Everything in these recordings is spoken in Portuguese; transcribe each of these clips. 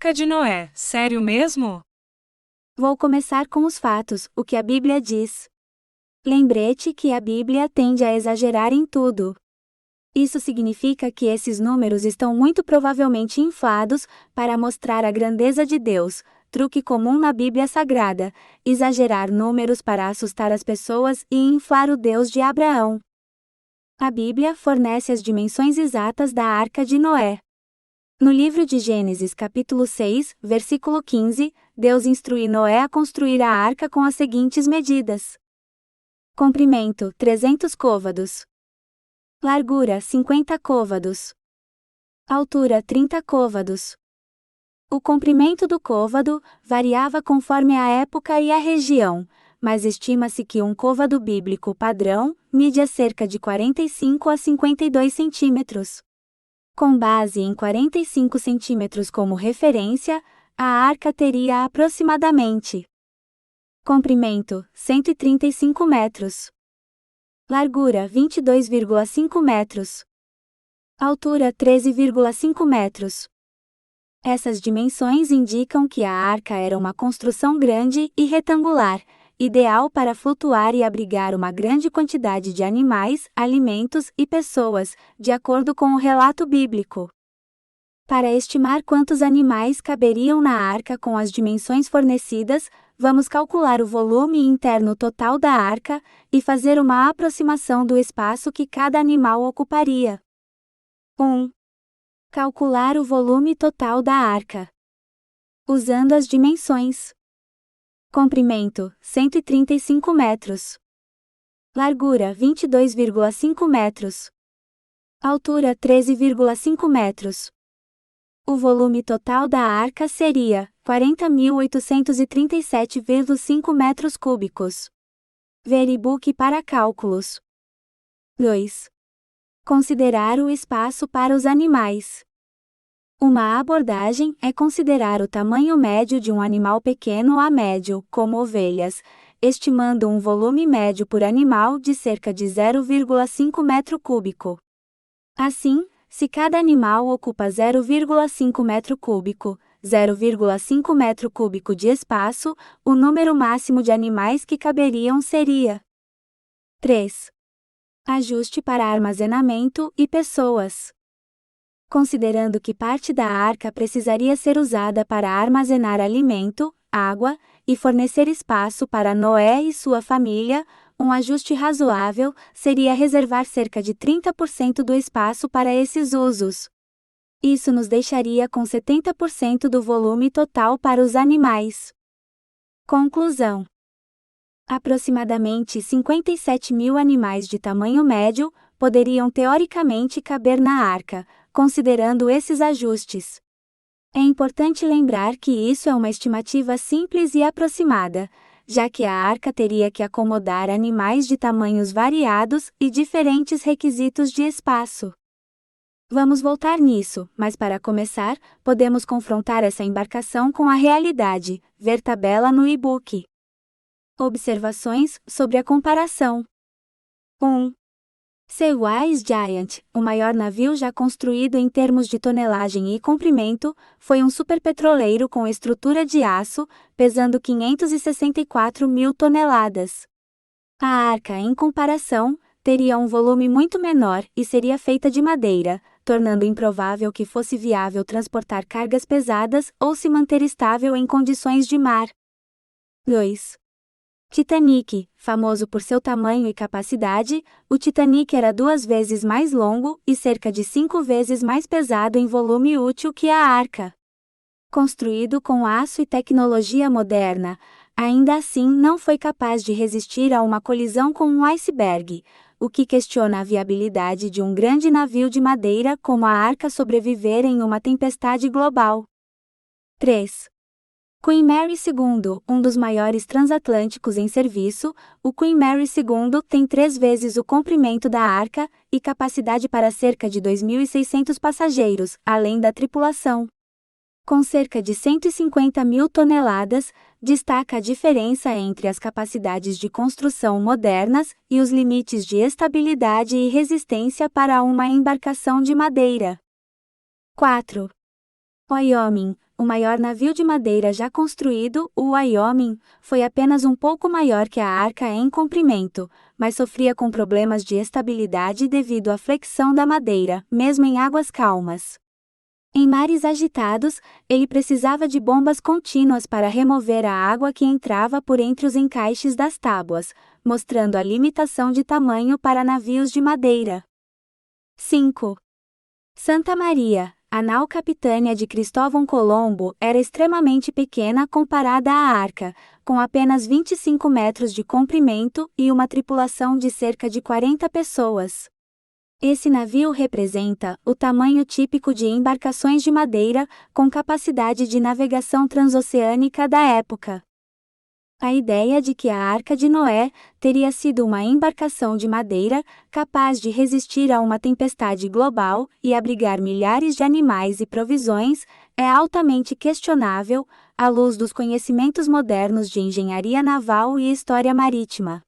Arca de Noé, sério mesmo? Vou começar com os fatos, o que a Bíblia diz. Lembrete que a Bíblia tende a exagerar em tudo. Isso significa que esses números estão muito provavelmente inflados para mostrar a grandeza de Deus, truque comum na Bíblia Sagrada, exagerar números para assustar as pessoas e inflar o Deus de Abraão. A Bíblia fornece as dimensões exatas da Arca de Noé. No livro de Gênesis capítulo 6, versículo 15, Deus instrui Noé a construir a arca com as seguintes medidas. Comprimento, 300 côvados. Largura, 50 côvados. Altura, 30 côvados. O comprimento do côvado variava conforme a época e a região, mas estima-se que um côvado bíblico padrão mide cerca de 45 a 52 centímetros. Com base em 45 centímetros como referência, a arca teria aproximadamente comprimento, 135 metros. Largura, 22,5 metros. Altura, 13,5 metros. Essas dimensões indicam que a arca era uma construção grande e retangular, ideal para flutuar e abrigar uma grande quantidade de animais, alimentos e pessoas, de acordo com o relato bíblico. Para estimar quantos animais caberiam na arca com as dimensões fornecidas, vamos calcular o volume interno total da arca e fazer uma aproximação do espaço que cada animal ocuparia. 1. Calcular o volume total da arca. Usando as dimensões. Comprimento, 135 metros. Largura, 22,5 metros. Altura, 13,5 metros. O volume total da arca seria 40.837,5 metros cúbicos. Ver e-book para cálculos. 2. Considerar o espaço para os animais. Uma abordagem é considerar o tamanho médio de um animal pequeno a médio, como ovelhas, estimando um volume médio por animal de cerca de 0,5 metro cúbico. Assim, se cada animal ocupa 0,5 metro cúbico, 0,5 metro cúbico de espaço, o número máximo de animais que caberiam seria 3. Ajuste para armazenamento e pessoas. Considerando que parte da arca precisaria ser usada para armazenar alimento, água, e fornecer espaço para Noé e sua família, um ajuste razoável seria reservar cerca de 30% do espaço para esses usos. Isso nos deixaria com 70% do volume total para os animais. Conclusão: aproximadamente 57 mil animais de tamanho médio poderiam teoricamente caber na arca, considerando esses ajustes. É importante lembrar que isso é uma estimativa simples e aproximada, já que a arca teria que acomodar animais de tamanhos variados e diferentes requisitos de espaço. Vamos voltar nisso, mas para começar, podemos confrontar essa embarcação com a realidade, ver tabela no e-book. Observações sobre a comparação. 1. Seawise Giant, o maior navio já construído em termos de tonelagem e comprimento, foi um superpetroleiro com estrutura de aço, pesando 564 mil toneladas. A arca, em comparação, teria um volume muito menor e seria feita de madeira, tornando improvável que fosse viável transportar cargas pesadas ou se manter estável em condições de mar. 2. Titanic, famoso por seu tamanho e capacidade, o Titanic era 2 vezes mais longo e cerca de 5 vezes mais pesado em volume útil que a arca. Construído com aço e tecnologia moderna, ainda assim não foi capaz de resistir a uma colisão com um iceberg, o que questiona a viabilidade de um grande navio de madeira como a arca sobreviver em uma tempestade global. 3. Queen Mary II, um dos maiores transatlânticos em serviço, o Queen Mary II tem 3 vezes o comprimento da arca e capacidade para cerca de 2.600 passageiros, além da tripulação. Com cerca de 150 mil toneladas, destaca a diferença entre as capacidades de construção modernas e os limites de estabilidade e resistência para uma embarcação de madeira. 4. Wyoming, o maior navio de madeira já construído, o Wyoming, foi apenas um pouco maior que a Arca em comprimento, mas sofria com problemas de estabilidade devido à flexão da madeira, mesmo em águas calmas. Em mares agitados, ele precisava de bombas contínuas para remover a água que entrava por entre os encaixes das tábuas, mostrando a limitação de tamanho para navios de madeira. 5. Santa Maria, a nau capitânia de Cristóvão Colombo, era extremamente pequena comparada à Arca, com apenas 25 metros de comprimento e uma tripulação de cerca de 40 pessoas. Esse navio representa o tamanho típico de embarcações de madeira, com capacidade de navegação transoceânica da época. A ideia de que a Arca de Noé teria sido uma embarcação de madeira, capaz de resistir a uma tempestade global e abrigar milhares de animais e provisões, é altamente questionável, à luz dos conhecimentos modernos de engenharia naval e história marítima.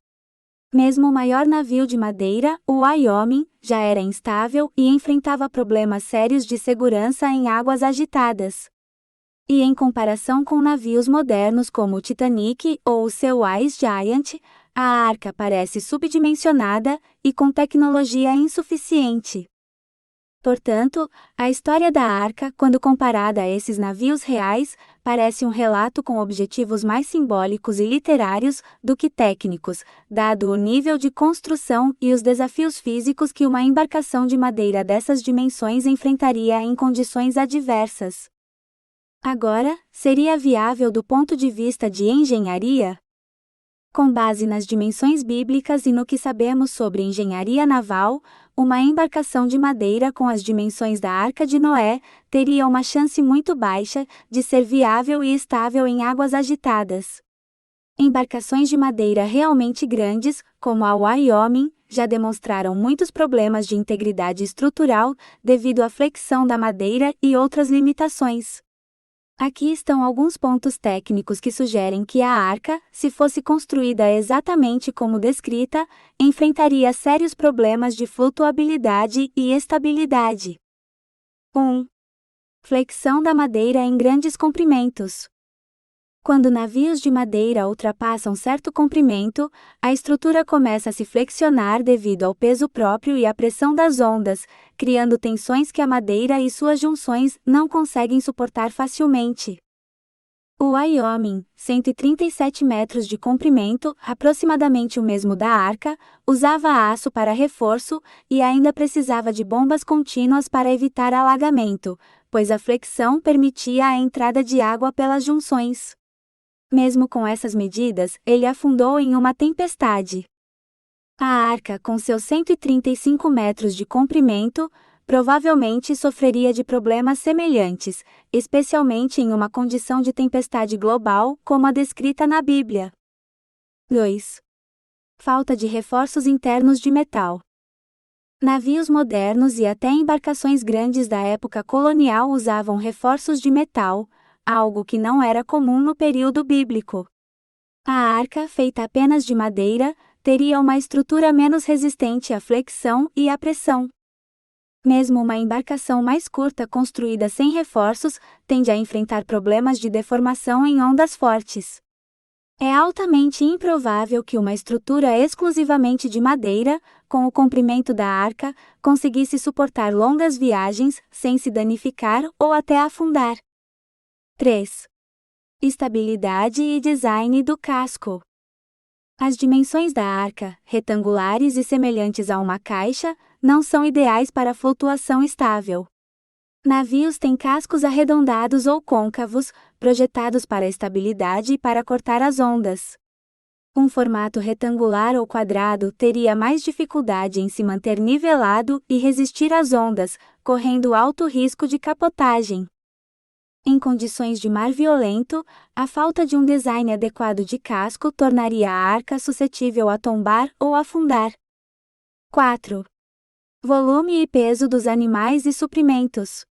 Mesmo o maior navio de madeira, o Wyoming, já era instável e enfrentava problemas sérios de segurança em águas agitadas. E em comparação com navios modernos como o Titanic ou o seu Ice Giant, a Arca parece subdimensionada e com tecnologia insuficiente. Portanto, a história da Arca, quando comparada a esses navios reais, parece um relato com objetivos mais simbólicos e literários do que técnicos, dado o nível de construção e os desafios físicos que uma embarcação de madeira dessas dimensões enfrentaria em condições adversas. Agora, seria viável do ponto de vista de engenharia? Com base nas dimensões bíblicas e no que sabemos sobre engenharia naval, uma embarcação de madeira com as dimensões da Arca de Noé teria uma chance muito baixa de ser viável e estável em águas agitadas. Embarcações de madeira realmente grandes, como a Wyoming, já demonstraram muitos problemas de integridade estrutural devido à flexão da madeira e outras limitações. Aqui estão alguns pontos técnicos que sugerem que a Arca, se fosse construída exatamente como descrita, enfrentaria sérios problemas de flutuabilidade e estabilidade. 1. Flexão da madeira em grandes comprimentos. Quando navios de madeira ultrapassam certo comprimento, a estrutura começa a se flexionar devido ao peso próprio e à pressão das ondas, criando tensões que a madeira e suas junções não conseguem suportar facilmente. O Wyoming, 137 metros de comprimento, aproximadamente o mesmo da Arca, usava aço para reforço e ainda precisava de bombas contínuas para evitar alagamento, pois a flexão permitia a entrada de água pelas junções. Mesmo com essas medidas, ele afundou em uma tempestade. A Arca, com seus 135 metros de comprimento, provavelmente sofreria de problemas semelhantes, especialmente em uma condição de tempestade global, como a descrita na Bíblia. 2. Falta de reforços internos de metal. Navios modernos e até embarcações grandes da época colonial usavam reforços de metal, algo que não era comum no período bíblico. A Arca, feita apenas de madeira, teria uma estrutura menos resistente à flexão e à pressão. Mesmo uma embarcação mais curta construída sem reforços, tende a enfrentar problemas de deformação em ondas fortes. É altamente improvável que uma estrutura exclusivamente de madeira, com o comprimento da Arca, conseguisse suportar longas viagens sem se danificar ou até afundar. 3. Estabilidade e design do casco. As dimensões da Arca, retangulares e semelhantes a uma caixa, não são ideais para flutuação estável. Navios têm cascos arredondados ou côncavos, projetados para estabilidade e para cortar as ondas. Um formato retangular ou quadrado teria mais dificuldade em se manter nivelado e resistir às ondas, correndo alto risco de capotagem. Em condições de mar violento, a falta de um design adequado de casco tornaria a Arca suscetível a tombar ou afundar. 4. Volume e peso dos animais e suprimentos.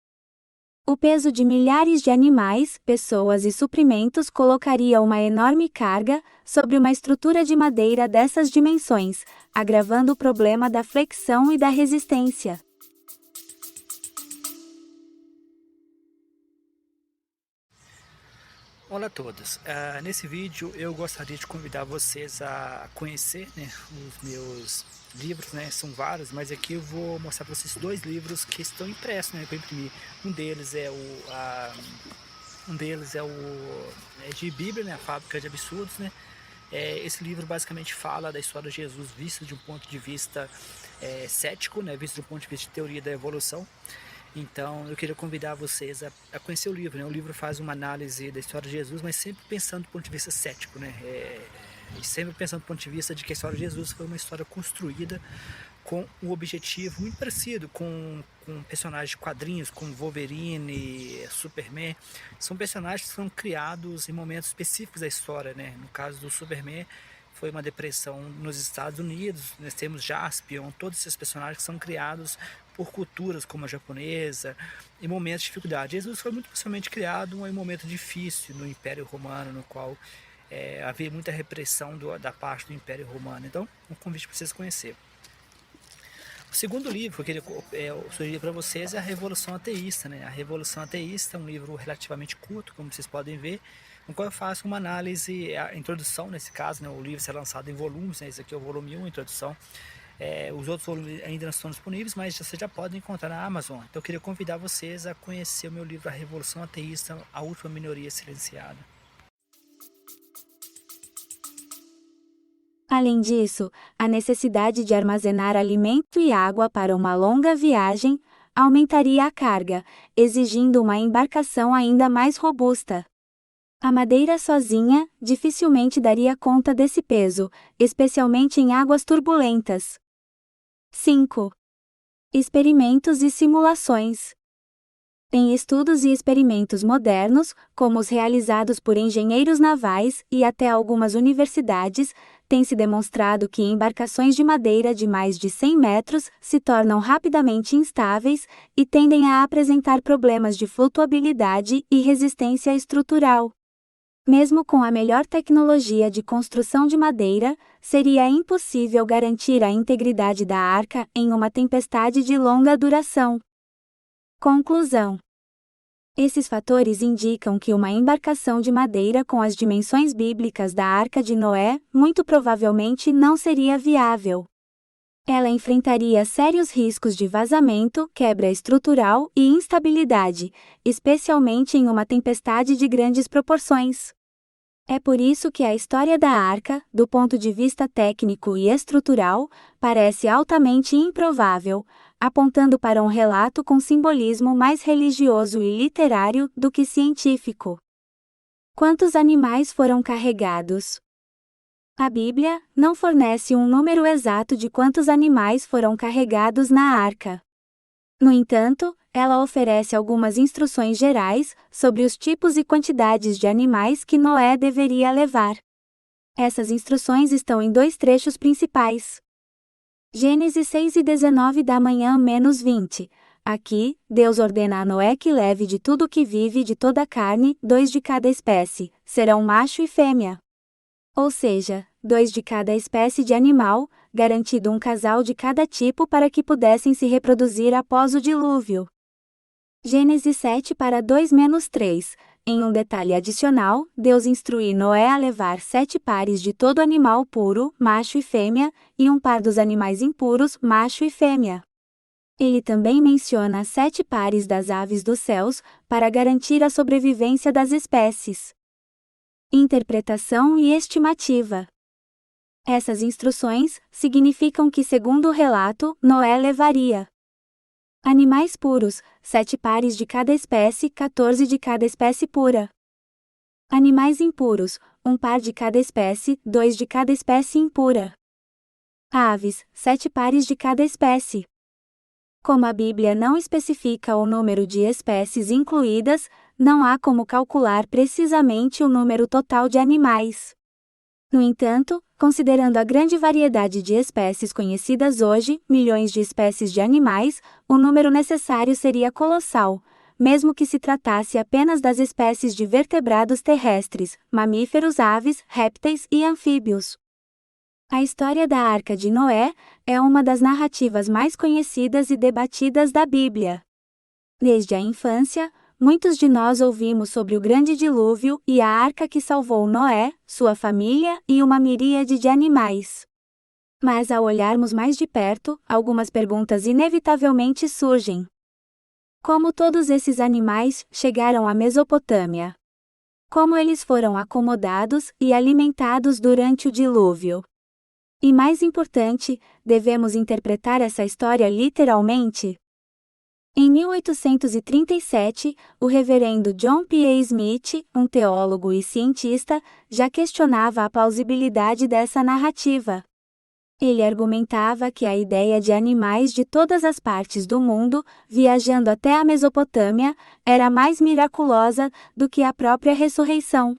O peso de milhares de animais, pessoas e suprimentos colocaria uma enorme carga sobre uma estrutura de madeira dessas dimensões, agravando o problema da flexão e da resistência. Olá a todos, nesse vídeo eu gostaria de convidar vocês a conhecer, né, os meus livros, né, são vários, mas aqui eu vou mostrar para vocês dois livros que estão impressos, né, que eu imprimi. Um deles é de Bíblia, né, a Fábrica de Absurdos, né. Esse livro basicamente fala da história de Jesus visto de um ponto de vista cético, né, visto de um ponto de vista de teoria da evolução. Então eu queria convidar vocês a conhecer o livro, né? O livro faz uma análise da história de Jesus, mas sempre pensando do ponto de vista cético, né? E sempre pensando do ponto de vista de que a história de Jesus foi uma história construída com um objetivo muito parecido com personagens de quadrinhos, como Wolverine, Superman. São personagens que são criados em momentos específicos da história, né? No caso do Superman, foi uma depressão nos Estados Unidos. Nós temos Jaspion, todos esses personagens que são criados por culturas como a japonesa, em momentos de dificuldade. Jesus foi muito possivelmente criado em um momento difícil no Império Romano, no qual havia muita repressão da parte do Império Romano. Então, um convite para vocês conhecer. O segundo livro que eu queria sugerir para vocês é A Revolução Ateísta, né? A Revolução Ateísta é um livro relativamente curto, como vocês podem ver, no qual eu faço uma análise, a introdução nesse caso, né? O livro será lançado em volumes, né? Esse aqui é o volume 1, a introdução. Os outros volumes ainda não estão disponíveis, mas vocês já podem encontrar na Amazon. Então eu queria convidar vocês a conhecer o meu livro A Revolução Ateísta, a Última Minoria Silenciada. Além disso, a necessidade de armazenar alimento e água para uma longa viagem aumentaria a carga, exigindo uma embarcação ainda mais robusta. A madeira sozinha dificilmente daria conta desse peso, especialmente em águas turbulentas. 5. Experimentos e simulações. Em estudos e experimentos modernos, como os realizados por engenheiros navais e até algumas universidades, tem-se demonstrado que embarcações de madeira de mais de 100 metros se tornam rapidamente instáveis e tendem a apresentar problemas de flutuabilidade e resistência estrutural. Mesmo com a melhor tecnologia de construção de madeira, seria impossível garantir a integridade da arca em uma tempestade de longa duração. Conclusão. Esses fatores indicam que uma embarcação de madeira com as dimensões bíblicas da Arca de Noé muito provavelmente não seria viável. Ela enfrentaria sérios riscos de vazamento, quebra estrutural e instabilidade, especialmente em uma tempestade de grandes proporções. É por isso que a história da Arca, do ponto de vista técnico e estrutural, parece altamente improvável, apontando para um relato com simbolismo mais religioso e literário do que científico. Quantos animais foram carregados? A Bíblia não fornece um número exato de quantos animais foram carregados na arca. No entanto, ela oferece algumas instruções gerais sobre os tipos e quantidades de animais que Noé deveria levar. Essas instruções estão em dois trechos principais. Gênesis 6:19 da manhã menos 20. Aqui, Deus ordena a Noé que leve de tudo que vive de toda a carne, 2 de cada espécie, serão macho e fêmea. Ou seja, 2 de cada espécie de animal, garantido um casal de cada tipo para que pudessem se reproduzir após o dilúvio. Gênesis 7:2-3. Em um detalhe adicional, Deus instrui Noé a levar 7 pares de todo animal puro, macho e fêmea, e um par dos animais impuros, macho e fêmea. Ele também menciona 7 pares das aves dos céus, para garantir a sobrevivência das espécies. Interpretação e estimativa. Essas instruções significam que, segundo o relato, Noé levaria animais puros, 7 pares de cada espécie, 14 de cada espécie pura. Animais impuros, 1 par de cada espécie, 2 de cada espécie impura. Aves, 7 pares de cada espécie. Como a Bíblia não especifica o número de espécies incluídas, não há como calcular precisamente o número total de animais. No entanto, considerando a grande variedade de espécies conhecidas hoje, milhões de espécies de animais, o número necessário seria colossal, mesmo que se tratasse apenas das espécies de vertebrados terrestres, mamíferos, aves, répteis e anfíbios. A história da Arca de Noé é uma das narrativas mais conhecidas e debatidas da Bíblia. Desde a infância, muitos de nós ouvimos sobre o grande dilúvio e a arca que salvou Noé, sua família e uma miríade de animais. Mas ao olharmos mais de perto, algumas perguntas inevitavelmente surgem. Como todos esses animais chegaram à Mesopotâmia? Como eles foram acomodados e alimentados durante o dilúvio? E mais importante, devemos interpretar essa história literalmente? Em 1837, o reverendo John P. A. Smith, um teólogo e cientista, já questionava a plausibilidade dessa narrativa. Ele argumentava que a ideia de animais de todas as partes do mundo, viajando até a Mesopotâmia, era mais miraculosa do que a própria ressurreição.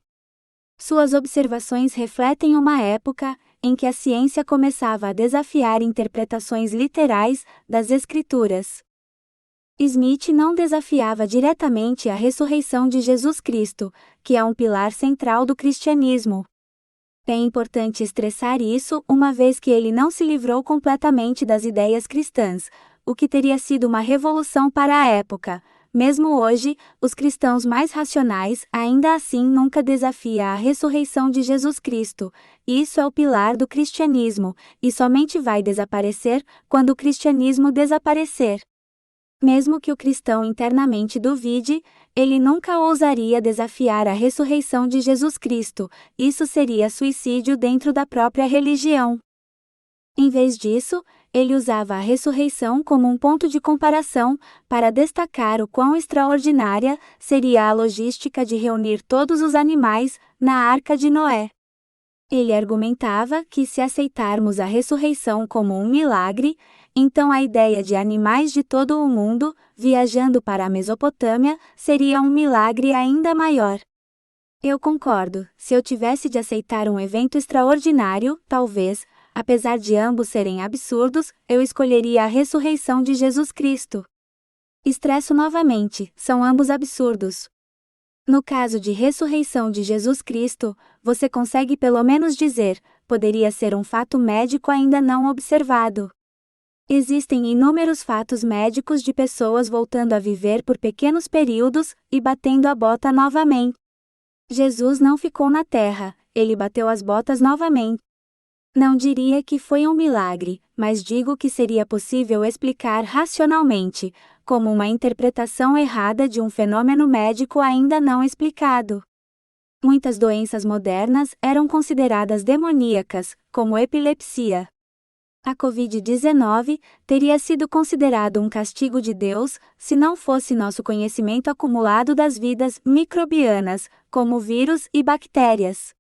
Suas observações refletem uma época em que a ciência começava a desafiar interpretações literais das Escrituras. Smith não desafiava diretamente a ressurreição de Jesus Cristo, que é um pilar central do cristianismo. É importante estressar isso, uma vez que ele não se livrou completamente das ideias cristãs, o que teria sido uma revolução para a época. Mesmo hoje, os cristãos mais racionais ainda assim nunca desafiam a ressurreição de Jesus Cristo. Isso é o pilar do cristianismo, e somente vai desaparecer quando o cristianismo desaparecer. Mesmo que o cristão internamente duvide, ele nunca ousaria desafiar a ressurreição de Jesus Cristo, isso seria suicídio dentro da própria religião. Em vez disso, ele usava a ressurreição como um ponto de comparação, para destacar o quão extraordinária seria a logística de reunir todos os animais na arca de Noé. Ele argumentava que se aceitarmos a ressurreição como um milagre, então a ideia de animais de todo o mundo, viajando para a Mesopotâmia, seria um milagre ainda maior. Eu concordo, se eu tivesse de aceitar um evento extraordinário, talvez, apesar de ambos serem absurdos, eu escolheria a ressurreição de Jesus Cristo. Estresso novamente, são ambos absurdos. No caso de ressurreição de Jesus Cristo, você consegue pelo menos dizer, poderia ser um fato médico ainda não observado. Existem inúmeros fatos médicos de pessoas voltando a viver por pequenos períodos e batendo a bota novamente. Jesus não ficou na terra, ele bateu as botas novamente. Não diria que foi um milagre, mas digo que seria possível explicar racionalmente, como uma interpretação errada de um fenômeno médico ainda não explicado. Muitas doenças modernas eram consideradas demoníacas, como epilepsia. A Covid-19 teria sido considerado um castigo de Deus, se não fosse nosso conhecimento acumulado das vidas microbianas, como vírus e bactérias.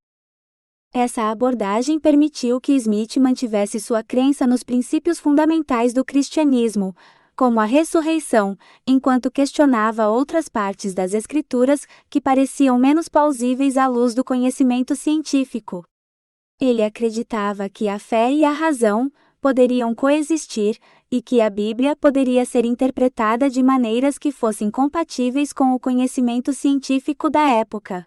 Essa abordagem permitiu que Smith mantivesse sua crença nos princípios fundamentais do cristianismo, como a ressurreição, enquanto questionava outras partes das Escrituras que pareciam menos plausíveis à luz do conhecimento científico. Ele acreditava que a fé e a razão poderiam coexistir, e que a Bíblia poderia ser interpretada de maneiras que fossem compatíveis com o conhecimento científico da época.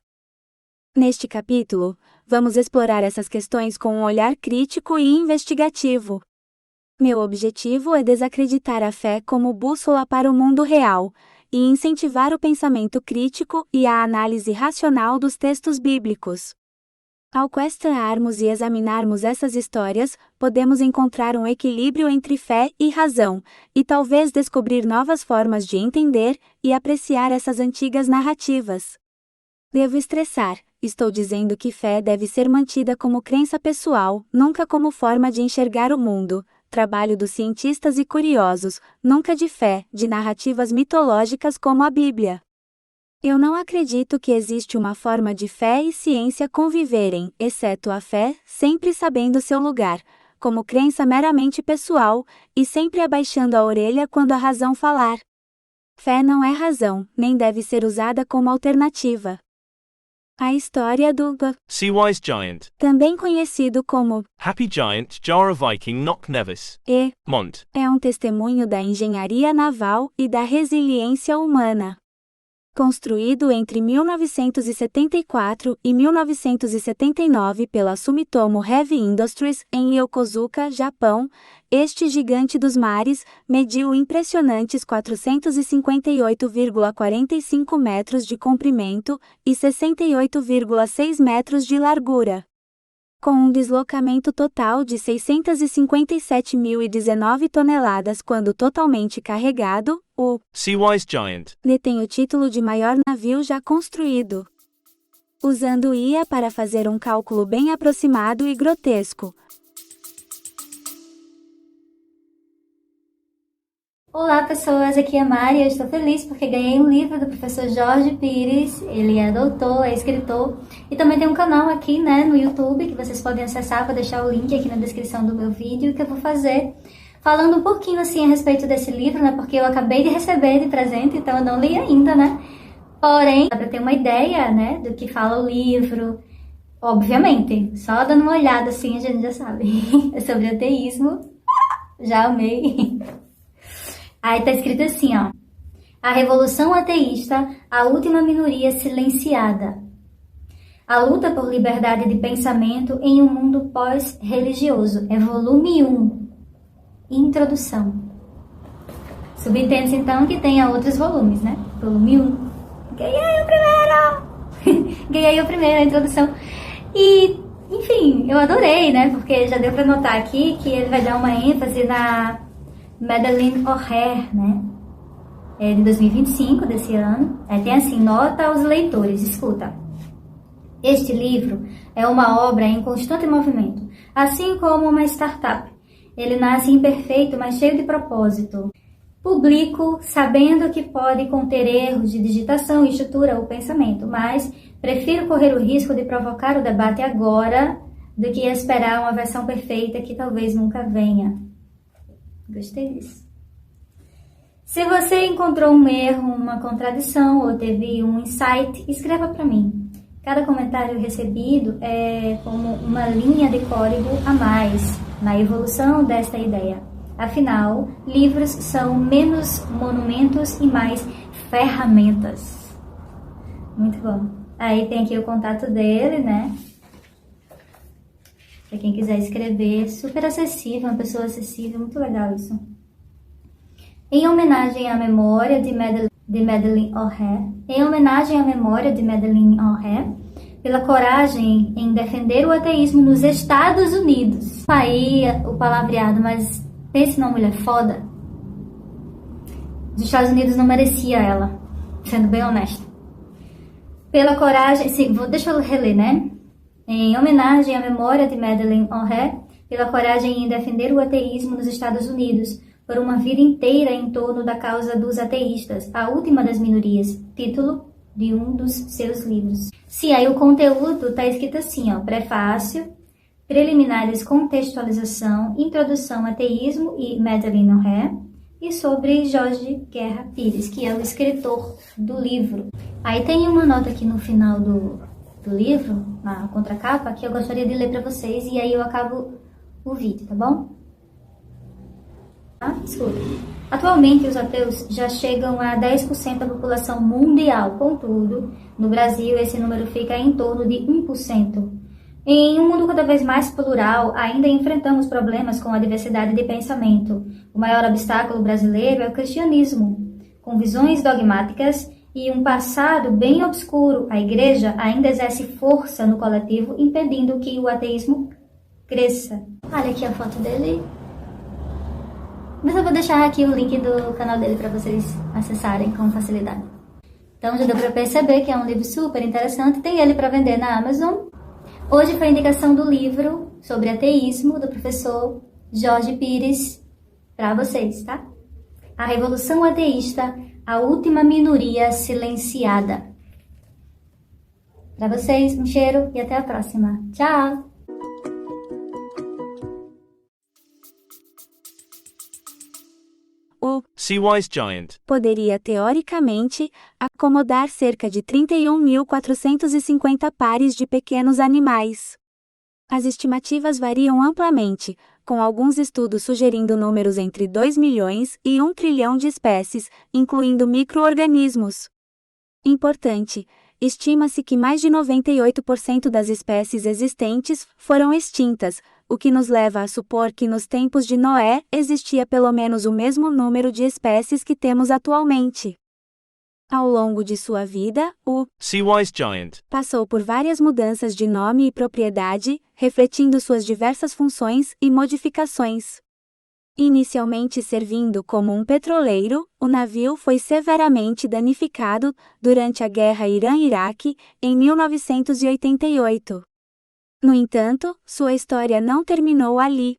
Neste capítulo, vamos explorar essas questões com um olhar crítico e investigativo. Meu objetivo é desacreditar a fé como bússola para o mundo real, e incentivar o pensamento crítico e a análise racional dos textos bíblicos. Ao questionarmos e examinarmos essas histórias, podemos encontrar um equilíbrio entre fé e razão, e talvez descobrir novas formas de entender e apreciar essas antigas narrativas. Devo estressar, estou dizendo que fé deve ser mantida como crença pessoal, nunca como forma de enxergar o mundo, trabalho dos cientistas e curiosos, nunca de fé, de narrativas mitológicas como a Bíblia. Eu não acredito que existe uma forma de fé e ciência conviverem, exceto a fé, sempre sabendo seu lugar, como crença meramente pessoal, e sempre abaixando a orelha quando a razão falar. Fé não é razão, nem deve ser usada como alternativa. A história do Seawise Giant, também conhecido como Happy Giant Jara Viking Knock Nevis, E, Mont. é um testemunho da engenharia naval e da resiliência humana. Construído entre 1974 e 1979 pela Sumitomo Heavy Industries em Yokosuka, Japão, este gigante dos mares mediu impressionantes 458,45 metros de comprimento e 68,6 metros de largura. Com um deslocamento total de 657.019 toneladas quando totalmente carregado, o Seawise Giant. detém o título de maior navio já construído. Usando IA para fazer um cálculo bem aproximado e grotesco. Olá pessoas, aqui é a Mari e eu estou feliz porque ganhei um livro do professor Jorge Pires. Ele é doutor, é escritor e também tem um canal aqui, no YouTube que vocês podem acessar. Vou deixar o link aqui na descrição do meu vídeo que eu vou fazer falando um pouquinho assim a respeito desse livro, porque eu acabei de receber de presente, então eu não li ainda, Porém, dá para ter uma ideia, do que fala o livro. Obviamente, só dando uma olhada assim a gente já sabe. É sobre ateísmo. Já amei. Aí tá escrito assim, ó. A revolução ateísta, a última minoria silenciada. A luta por liberdade de pensamento em um mundo pós-religioso. É volume 1. Introdução. Subentende-se então que tenha outros volumes, Volume 1. Ganhei o primeiro! Ganhei o primeiro, a introdução. E, enfim, eu adorei, Porque já deu pra notar aqui que ele vai dar uma ênfase na Madeleine O'Hare, É de 2025, desse ano. Tem assim, nota aos leitores, escuta. Este livro é uma obra em constante movimento, assim como uma startup. Ele nasce imperfeito, mas cheio de propósito. Publico sabendo que pode conter erros de digitação, estrutura ou pensamento, mas prefiro correr o risco de provocar o debate agora do que esperar uma versão perfeita que talvez nunca venha. Gostei disso. Se você encontrou um erro, uma contradição ou teve um insight, escreva para mim. Cada comentário recebido é como uma linha de código a mais na evolução desta ideia. Afinal, livros são menos monumentos e mais ferramentas. Muito bom. Aí tem aqui o contato dele, Para quem quiser escrever, super acessível, uma pessoa acessível, muito legal isso. Em homenagem à memória de Madeleine O'Hare, pela coragem em defender o ateísmo nos Estados Unidos. Aí o palavreado, mas pense numa mulher foda. Os Estados Unidos não merecia ela, sendo bem honesta. Pela coragem, deixa eu reler, Em homenagem à memória de Madeleine O'Hare, pela coragem em defender o ateísmo nos Estados Unidos, por uma vida inteira em torno da causa dos ateístas, a última das minorias, título de um dos seus livros. Sim, aí o conteúdo está escrito assim, prefácio, preliminares contextualização, introdução ateísmo e Madeleine O'Hare, e sobre Jorge Guerra Pires, que é o escritor do livro. Aí tem uma nota aqui no final do livro, na contracapa, que eu gostaria de ler para vocês, e aí eu acabo o vídeo, tá bom? Escuta. Atualmente, os ateus já chegam a 10% da população mundial, contudo, no Brasil esse número fica em torno de 1%. Em um mundo cada vez mais plural, ainda enfrentamos problemas com a diversidade de pensamento. O maior obstáculo brasileiro é o cristianismo, com visões dogmáticas e um passado bem obscuro. A igreja ainda exerce força no coletivo, impedindo que o ateísmo cresça. Olha aqui a foto dele. Mas eu vou deixar aqui o link do canal dele para vocês acessarem com facilidade. Então já deu para perceber que é um livro super interessante. Tem ele para vender na Amazon. Hoje foi a indicação do livro sobre ateísmo do professor Jorge Pires para vocês, tá? A Revolução Ateísta, a última minoria silenciada. Para vocês, um cheiro e até a próxima. Tchau! O Seawise Giant. poderia teoricamente acomodar cerca de 31.450 pares de pequenos animais. As estimativas variam amplamente, com alguns estudos sugerindo números entre 2 milhões e 1 trilhão de espécies, incluindo micro-organismos. Importante: estima-se que mais de 98% das espécies existentes foram extintas, o que nos leva a supor que nos tempos de Noé existia pelo menos o mesmo número de espécies que temos atualmente. Ao longo de sua vida, o Sea Wise Giant. passou por várias mudanças de nome e propriedade, refletindo suas diversas funções e modificações. Inicialmente servindo como um petroleiro, o navio foi severamente danificado durante a Guerra Irã-Iraque, em 1988. No entanto, sua história não terminou ali.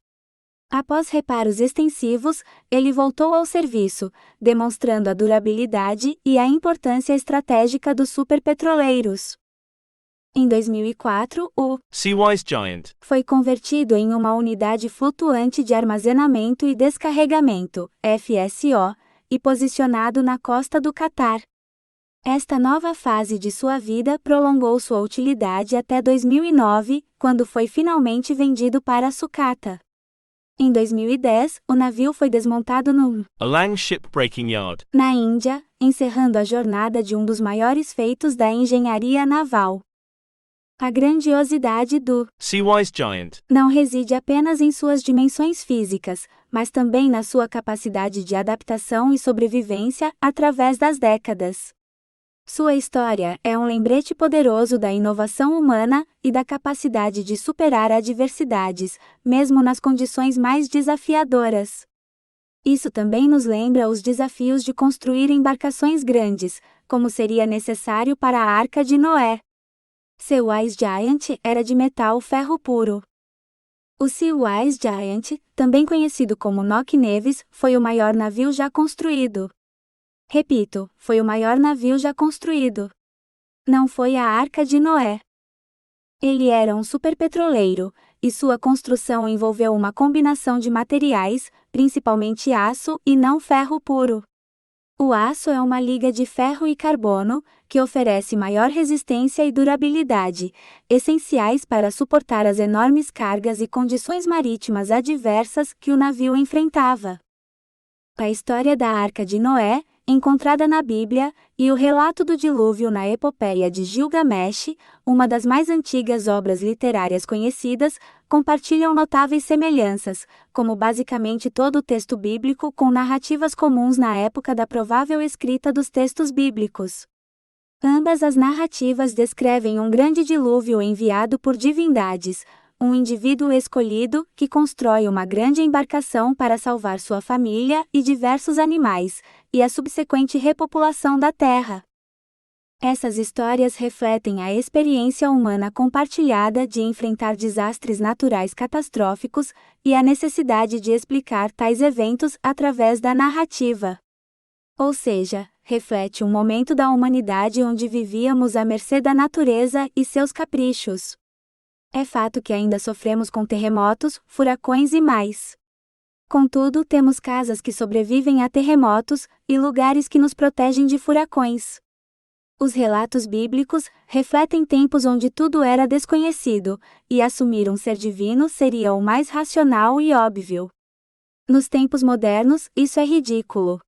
Após reparos extensivos, ele voltou ao serviço, demonstrando a durabilidade e a importância estratégica dos superpetroleiros. Em 2004, o Sea Wise Giant. foi convertido em uma unidade flutuante de armazenamento e descarregamento, FSO, e posicionado na costa do Catar. Esta nova fase de sua vida prolongou sua utilidade até 2009, quando foi finalmente vendido para a sucata. Em 2010, o navio foi desmontado Alang Shipbreaking Yard. na Índia, encerrando a jornada de um dos maiores feitos da engenharia naval. A grandiosidade do Sea Wise Giant. não reside apenas em suas dimensões físicas, mas também na sua capacidade de adaptação e sobrevivência através das décadas. Sua história é um lembrete poderoso da inovação humana e da capacidade de superar adversidades, mesmo nas condições mais desafiadoras. Isso também nos lembra os desafios de construir embarcações grandes, como seria necessário para a Arca de Noé. Sea Wise Giant era de metal ferro puro. O Sea Wise Giant, também conhecido como Nock Nevis, foi o maior navio já construído. Repito, foi o maior navio já construído. Não foi a Arca de Noé. Ele era um superpetroleiro, e sua construção envolveu uma combinação de materiais, principalmente aço e não ferro puro. O aço é uma liga de ferro e carbono, que oferece maior resistência e durabilidade, essenciais para suportar as enormes cargas e condições marítimas adversas que o navio enfrentava. A história da Arca de Noé, encontrada na Bíblia, e o relato do dilúvio na Epopeia de Gilgamesh, uma das mais antigas obras literárias conhecidas, compartilham notáveis semelhanças, como basicamente todo o texto bíblico com narrativas comuns na época da provável escrita dos textos bíblicos. Ambas as narrativas descrevem um grande dilúvio enviado por divindades, um indivíduo escolhido que constrói uma grande embarcação para salvar sua família e diversos animais, e a subsequente repopulação da Terra. Essas histórias refletem a experiência humana compartilhada de enfrentar desastres naturais catastróficos e a necessidade de explicar tais eventos através da narrativa. Ou seja, reflete um momento da humanidade onde vivíamos à mercê da natureza e seus caprichos. É fato que ainda sofremos com terremotos, furacões e mais. Contudo, temos casas que sobrevivem a terremotos e lugares que nos protegem de furacões. Os relatos bíblicos refletem tempos onde tudo era desconhecido, e assumir um ser divino seria o mais racional e óbvio. Nos tempos modernos, isso é ridículo.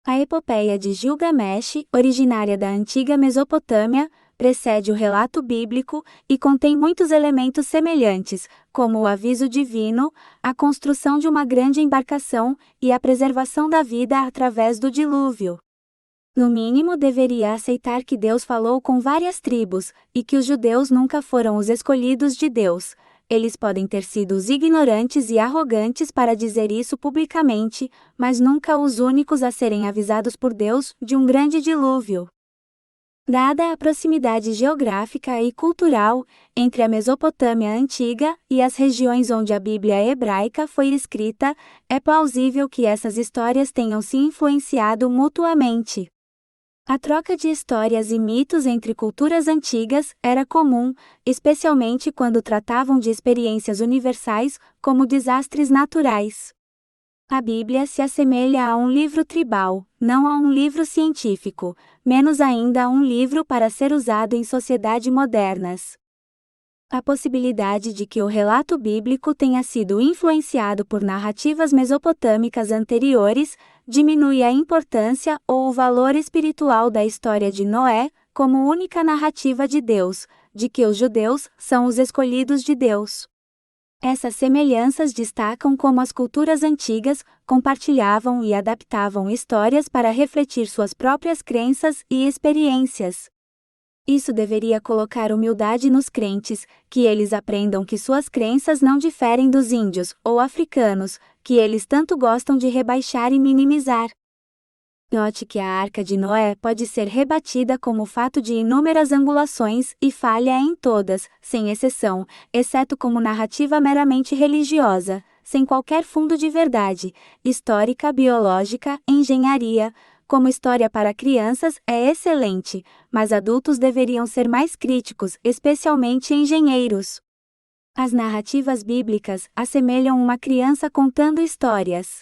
A epopeia de Gilgamesh, originária da antiga Mesopotâmia, precede o relato bíblico e contém muitos elementos semelhantes, como o aviso divino, a construção de uma grande embarcação e a preservação da vida através do dilúvio. No mínimo, deveria aceitar que Deus falou com várias tribos, e que os judeus nunca foram os escolhidos de Deus. Eles podem ter sido os ignorantes e arrogantes para dizer isso publicamente, mas nunca os únicos a serem avisados por Deus de um grande dilúvio. Dada a proximidade geográfica e cultural entre a Mesopotâmia antiga e as regiões onde a Bíblia hebraica foi escrita, é plausível que essas histórias tenham se influenciado mutuamente. A troca de histórias e mitos entre culturas antigas era comum, especialmente quando tratavam de experiências universais, como desastres naturais. A Bíblia se assemelha a um livro tribal, não a um livro científico, menos ainda a um livro para ser usado em sociedades modernas. A possibilidade de que o relato bíblico tenha sido influenciado por narrativas mesopotâmicas anteriores diminui a importância ou o valor espiritual da história de Noé, como única narrativa de Deus, de que os judeus são os escolhidos de Deus. Essas semelhanças destacam como as culturas antigas compartilhavam e adaptavam histórias para refletir suas próprias crenças e experiências. Isso deveria colocar humildade nos crentes, que eles aprendam que suas crenças não diferem dos índios ou africanos, que eles tanto gostam de rebaixar e minimizar. Note que a Arca de Noé pode ser rebatida como fato de inúmeras angulações e falha em todas, sem exceção, exceto como narrativa meramente religiosa, sem qualquer fundo de verdade, histórica, biológica, engenharia. Como história para crianças é excelente, mas adultos deveriam ser mais críticos, especialmente engenheiros. As narrativas bíblicas assemelham uma criança contando histórias.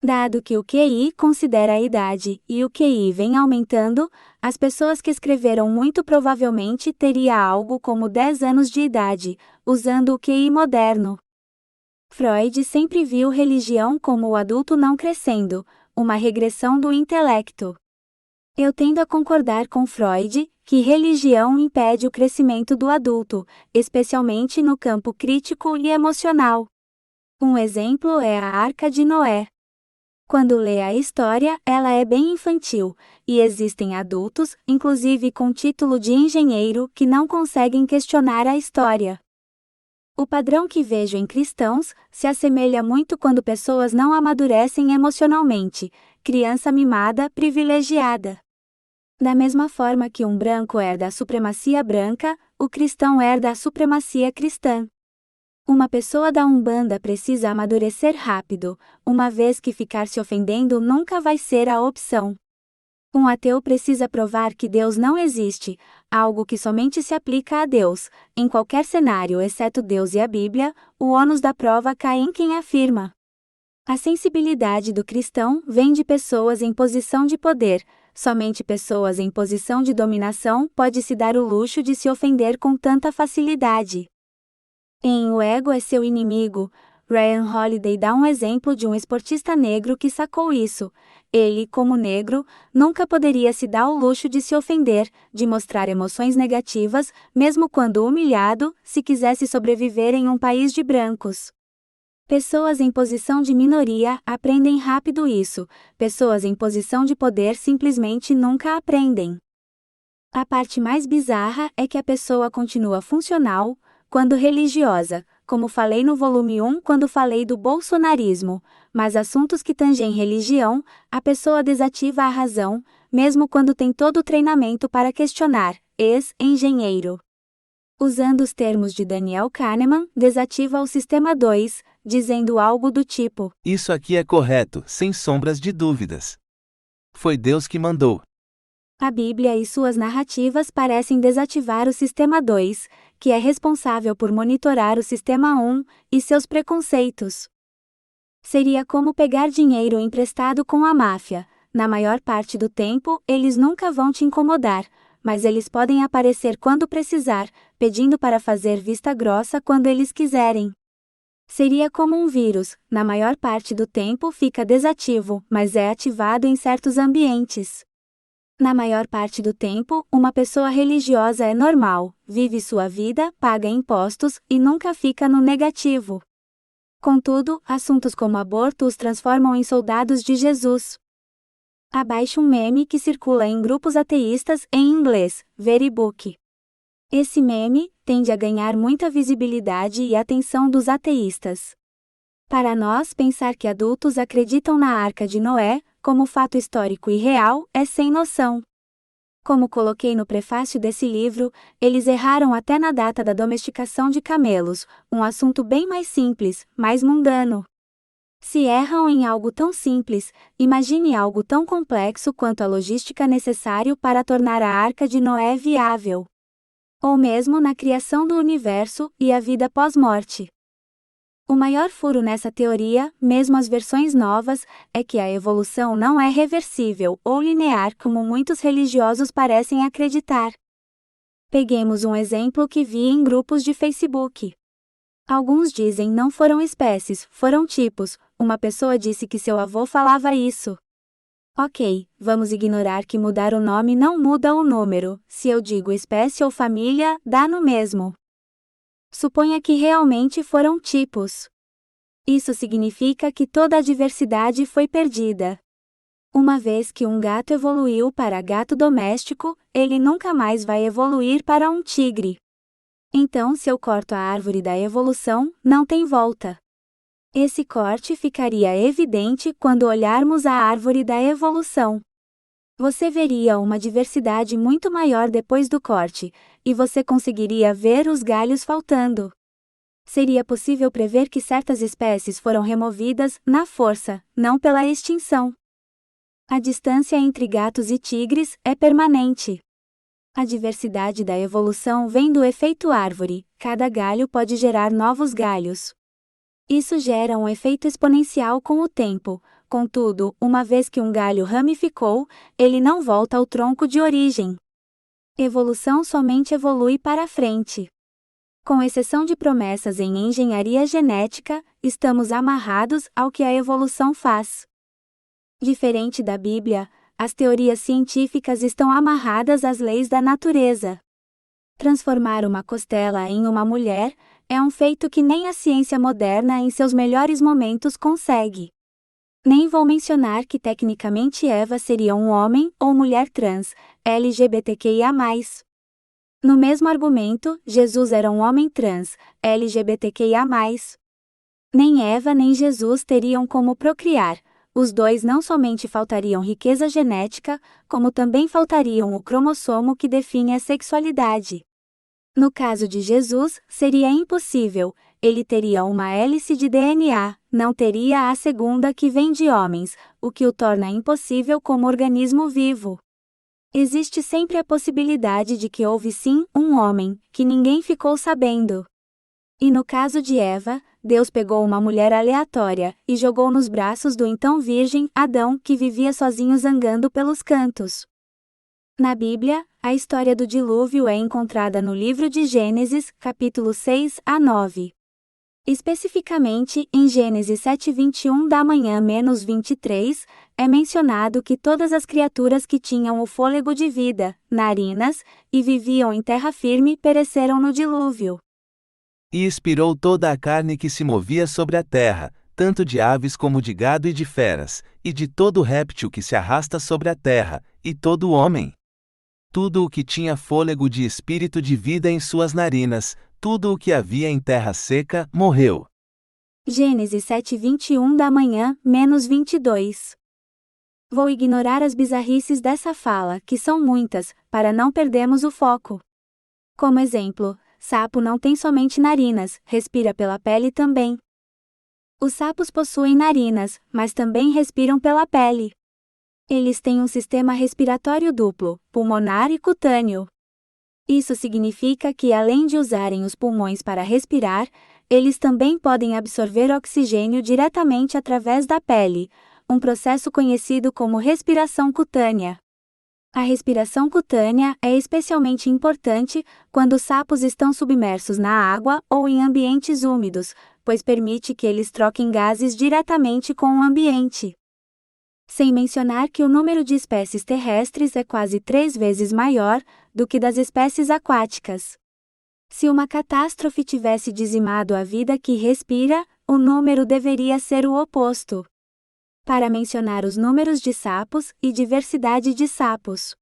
Dado que o QI considera a idade e o QI vem aumentando, as pessoas que escreveram muito provavelmente teriam algo como 10 anos de idade, usando o QI moderno. Freud sempre viu religião como o adulto não crescendo, uma regressão do intelecto. Eu tendo a concordar com Freud, que religião impede o crescimento do adulto, especialmente no campo crítico e emocional. Um exemplo é a Arca de Noé. Quando lê a história, ela é bem infantil, e existem adultos, inclusive com título de engenheiro, que não conseguem questionar a história. O padrão que vejo em cristãos se assemelha muito quando pessoas não amadurecem emocionalmente, criança mimada, privilegiada. Da mesma forma que um branco herda a supremacia branca, o cristão herda a supremacia cristã. Uma pessoa da Umbanda precisa amadurecer rápido, uma vez que ficar se ofendendo nunca vai ser a opção. Um ateu precisa provar que Deus não existe, algo que somente se aplica a Deus. Em qualquer cenário exceto Deus e a Bíblia, o ônus da prova cai em quem afirma. A sensibilidade do cristão vem de pessoas em posição de poder. Somente pessoas em posição de dominação podem se dar o luxo de se ofender com tanta facilidade. Em O Ego é Seu Inimigo, Ryan Holiday dá um exemplo de um esportista negro que sacou isso. Ele, como negro, nunca poderia se dar o luxo de se ofender, de mostrar emoções negativas, mesmo quando humilhado, se quisesse sobreviver em um país de brancos. Pessoas em posição de minoria aprendem rápido isso, pessoas em posição de poder simplesmente nunca aprendem. A parte mais bizarra é que a pessoa continua funcional, quando religiosa, como falei no volume 1 quando falei do bolsonarismo, mas assuntos que tangem religião, a pessoa desativa a razão, mesmo quando tem todo o treinamento para questionar, ex-engenheiro. Usando os termos de Daniel Kahneman, desativa o sistema 2, dizendo algo do tipo: Isso aqui é correto, sem sombras de dúvidas. Foi Deus que mandou. A Bíblia e suas narrativas parecem desativar o sistema 2, que é responsável por monitorar o sistema 1 e seus preconceitos. Seria como pegar dinheiro emprestado com a máfia. Na maior parte do tempo, eles nunca vão te incomodar, mas eles podem aparecer quando precisar, pedindo para fazer vista grossa quando eles quiserem. Seria como um vírus, na maior parte do tempo fica desativo, mas é ativado em certos ambientes. Na maior parte do tempo, uma pessoa religiosa é normal, vive sua vida, paga impostos e nunca fica no negativo. Contudo, assuntos como aborto os transformam em soldados de Jesus. Abaixo um meme que circula em grupos ateístas em inglês, Very Book. Esse meme tende a ganhar muita visibilidade e atenção dos ateístas. Para nós, pensar que adultos acreditam na Arca de Noé, como fato histórico e real, é sem noção. Como coloquei no prefácio desse livro, eles erraram até na data da domesticação de camelos, um assunto bem mais simples, mais mundano. Se erram em algo tão simples, imagine algo tão complexo quanto a logística necessária para tornar a Arca de Noé viável. Ou mesmo na criação do universo e a vida pós-morte. O maior furo nessa teoria, mesmo as versões novas, é que a evolução não é reversível ou linear como muitos religiosos parecem acreditar. Peguemos um exemplo que vi em grupos de Facebook. Alguns dizem não foram espécies, foram tipos. Uma pessoa disse que seu avô falava isso. Ok, vamos ignorar que mudar o nome não muda o número. Se eu digo espécie ou família, dá no mesmo. Suponha que realmente foram tipos. Isso significa que toda a diversidade foi perdida. Uma vez que um gato evoluiu para gato doméstico, ele nunca mais vai evoluir para um tigre. Então, se eu corto a árvore da evolução, não tem volta. Esse corte ficaria evidente quando olharmos a árvore da evolução. Você veria uma diversidade muito maior depois do corte, e você conseguiria ver os galhos faltando. Seria possível prever que certas espécies foram removidas na força, não pela extinção. A distância entre gatos e tigres é permanente. A diversidade da evolução vem do efeito árvore, cada galho pode gerar novos galhos. Isso gera um efeito exponencial com o tempo, contudo, uma vez que um galho ramificou, ele não volta ao tronco de origem. Evolução somente evolui para frente. Com exceção de promessas em engenharia genética, estamos amarrados ao que a evolução faz. Diferente da Bíblia, as teorias científicas estão amarradas às leis da natureza. Transformar uma costela em uma mulher é um feito que nem a ciência moderna em seus melhores momentos consegue. Nem vou mencionar que tecnicamente Eva seria um homem ou mulher trans, LGBTQIA+. No mesmo argumento, Jesus era um homem trans, LGBTQIA+. Nem Eva nem Jesus teriam como procriar. Os dois não somente faltariam riqueza genética, como também faltariam o cromossomo que define a sexualidade. No caso de Jesus, seria impossível, ele teria uma hélice de DNA, não teria a segunda que vem de homens, o que o torna impossível como organismo vivo. Existe sempre a possibilidade de que houve sim um homem, que ninguém ficou sabendo. E no caso de Eva, Deus pegou uma mulher aleatória e jogou nos braços do então virgem Adão, que vivia sozinho zangando pelos cantos. Na Bíblia, a história do dilúvio é encontrada no livro de Gênesis, capítulo 6 a 9. Especificamente, em Gênesis 7:21 da manhã-23, é mencionado que todas as criaturas que tinham o fôlego de vida, narinas, e viviam em terra firme pereceram no dilúvio. E expirou toda a carne que se movia sobre a terra, tanto de aves como de gado e de feras, e de todo réptil que se arrasta sobre a terra, e todo homem. Tudo o que tinha fôlego de espírito de vida em suas narinas, tudo o que havia em terra seca, morreu. Gênesis 7:21 da manhã-22. Vou ignorar as bizarrices dessa fala, que são muitas, para não perdermos o foco. Como exemplo, sapo não tem somente narinas, respira pela pele também. Os sapos possuem narinas, mas também respiram pela pele. Eles têm um sistema respiratório duplo, pulmonar e cutâneo. Isso significa que, além de usarem os pulmões para respirar, eles também podem absorver oxigênio diretamente através da pele, um processo conhecido como respiração cutânea. A respiração cutânea é especialmente importante quando os sapos estão submersos na água ou em ambientes úmidos, pois permite que eles troquem gases diretamente com o ambiente. Sem mencionar que o número de espécies terrestres é quase 3 vezes maior do que das espécies aquáticas. Se uma catástrofe tivesse dizimado a vida que respira, o número deveria ser o oposto. Para mencionar os números de sapos e diversidade de sapos.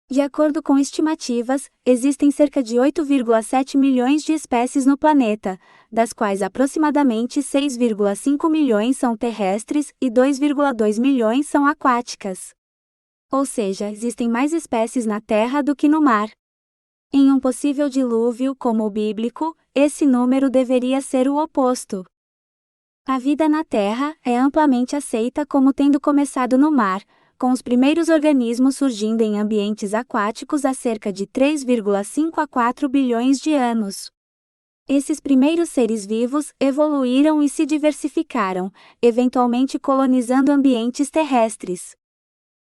De acordo com estimativas, existem cerca de 8,7 milhões de espécies no planeta, das quais aproximadamente 6,5 milhões são terrestres e 2,2 milhões são aquáticas. Ou seja, existem mais espécies na Terra do que no mar. Em um possível dilúvio como o bíblico, esse número deveria ser o oposto. A vida na Terra é amplamente aceita como tendo começado no mar, com os primeiros organismos surgindo em ambientes aquáticos há cerca de 3,5 a 4 bilhões de anos. Esses primeiros seres vivos evoluíram e se diversificaram, eventualmente colonizando ambientes terrestres.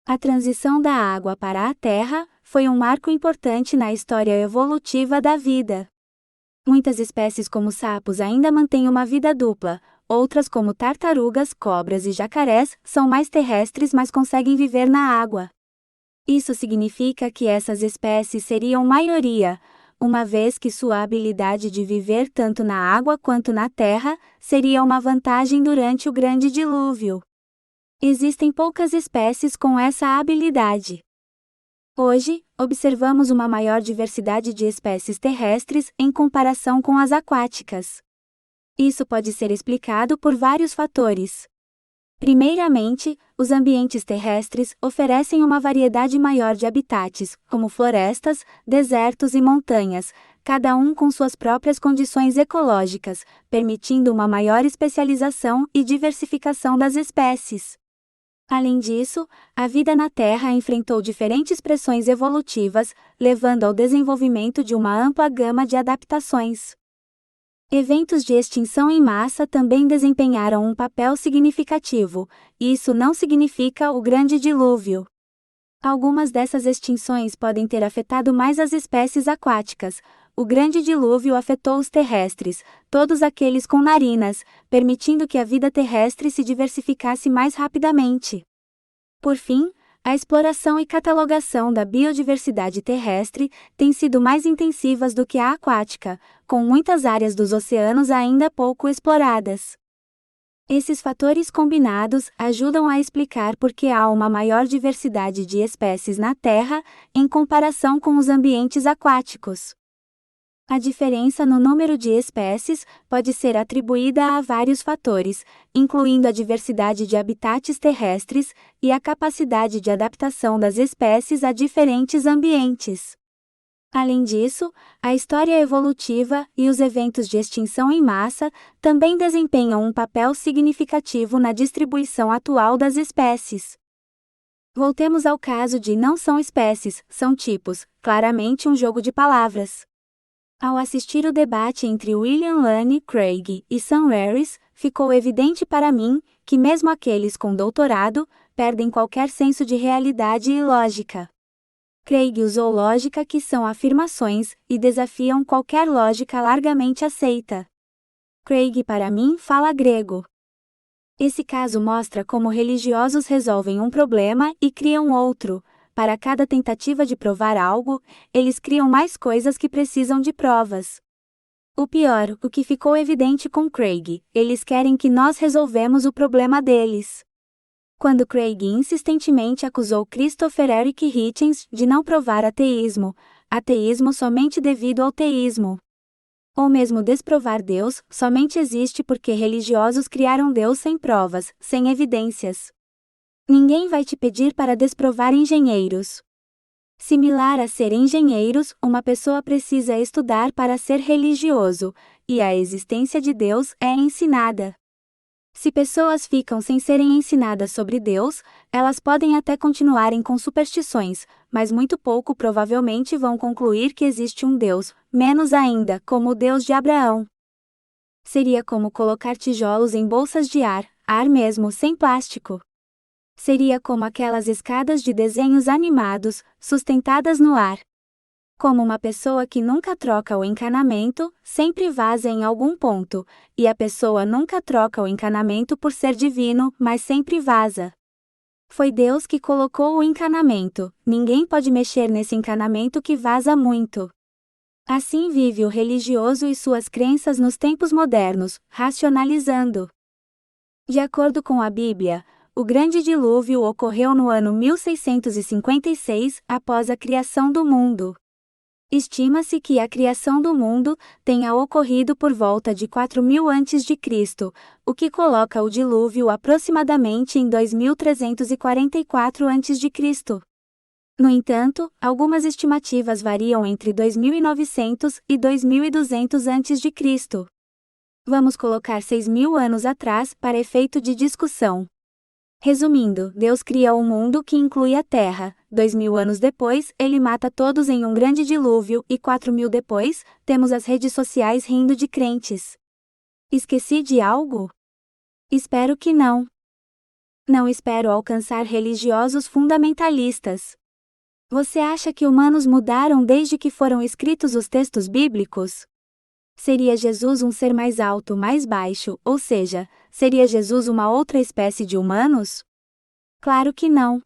A transição da água para a terra foi um marco importante na história evolutiva da vida. Muitas espécies como sapos ainda mantêm uma vida dupla, outras como tartarugas, cobras e jacarés são mais terrestres mas conseguem viver na água. Isso significa que essas espécies seriam maioria, uma vez que sua habilidade de viver tanto na água quanto na terra seria uma vantagem durante o Grande Dilúvio. Existem poucas espécies com essa habilidade. Hoje, observamos uma maior diversidade de espécies terrestres em comparação com as aquáticas. Isso pode ser explicado por vários fatores. Primeiramente, os ambientes terrestres oferecem uma variedade maior de habitats, como florestas, desertos e montanhas, cada um com suas próprias condições ecológicas, permitindo uma maior especialização e diversificação das espécies. Além disso, a vida na Terra enfrentou diferentes pressões evolutivas, levando ao desenvolvimento de uma ampla gama de adaptações. Eventos de extinção em massa também desempenharam um papel significativo, e isso não significa o Grande Dilúvio. Algumas dessas extinções podem ter afetado mais as espécies aquáticas. O Grande Dilúvio afetou os terrestres, todos aqueles com narinas, permitindo que a vida terrestre se diversificasse mais rapidamente. Por fim, a exploração e catalogação da biodiversidade terrestre têm sido mais intensivas do que a aquática, com muitas áreas dos oceanos ainda pouco exploradas. Esses fatores combinados ajudam a explicar por que há uma maior diversidade de espécies na Terra em comparação com os ambientes aquáticos. A diferença no número de espécies pode ser atribuída a vários fatores, incluindo a diversidade de habitats terrestres e a capacidade de adaptação das espécies a diferentes ambientes. Além disso, a história evolutiva e os eventos de extinção em massa também desempenham um papel significativo na distribuição atual das espécies. Voltemos ao caso de não são espécies, são tipos, claramente um jogo de palavras. Ao assistir o debate entre William Lane Craig e Sam Harris, ficou evidente para mim que mesmo aqueles com doutorado perdem qualquer senso de realidade e lógica. Craig usou lógica que são afirmações e desafiam qualquer lógica largamente aceita. Craig para mim fala grego. Esse caso mostra como religiosos resolvem um problema e criam outro. Para cada tentativa de provar algo, eles criam mais coisas que precisam de provas. O pior, o que ficou evidente com Craig, eles querem que nós resolvemos o problema deles. Quando Craig insistentemente acusou Christopher Eric Hitchens de não provar ateísmo somente devido ao teísmo. Ou mesmo desprovar Deus, somente existe porque religiosos criaram Deus sem provas, sem evidências. Ninguém vai te pedir para desprovar engenheiros. Similar a ser engenheiros, uma pessoa precisa estudar para ser religioso, e a existência de Deus é ensinada. Se pessoas ficam sem serem ensinadas sobre Deus, elas podem até continuarem com superstições, mas muito pouco provavelmente vão concluir que existe um Deus, menos ainda como o Deus de Abraão. Seria como colocar tijolos em bolsas de ar mesmo sem plástico. Seria como aquelas escadas de desenhos animados, sustentadas no ar. Como uma pessoa que nunca troca o encanamento, sempre vaza em algum ponto, e a pessoa nunca troca o encanamento por ser divino, mas sempre vaza. Foi Deus que colocou o encanamento, ninguém pode mexer nesse encanamento que vaza muito. Assim vive o religioso e suas crenças nos tempos modernos, racionalizando. De acordo com a Bíblia, o Grande Dilúvio ocorreu no ano 1656, após a criação do mundo. Estima-se que a criação do mundo tenha ocorrido por volta de 4000 a.C., o que coloca o dilúvio aproximadamente em 2344 a.C. No entanto, algumas estimativas variam entre 2900 e 2200 a.C. Vamos colocar 6000 anos atrás para efeito de discussão. Resumindo, Deus cria um mundo que inclui a Terra, 2000 anos depois, ele mata todos em um grande dilúvio e 4000 depois, temos as redes sociais rindo de crentes. Esqueci de algo? Espero que não. Não espero alcançar religiosos fundamentalistas. Você acha que humanos mudaram desde que foram escritos os textos bíblicos? Seria Jesus um ser mais alto, mais baixo, ou seja, seria Jesus uma outra espécie de humanos? Claro que não.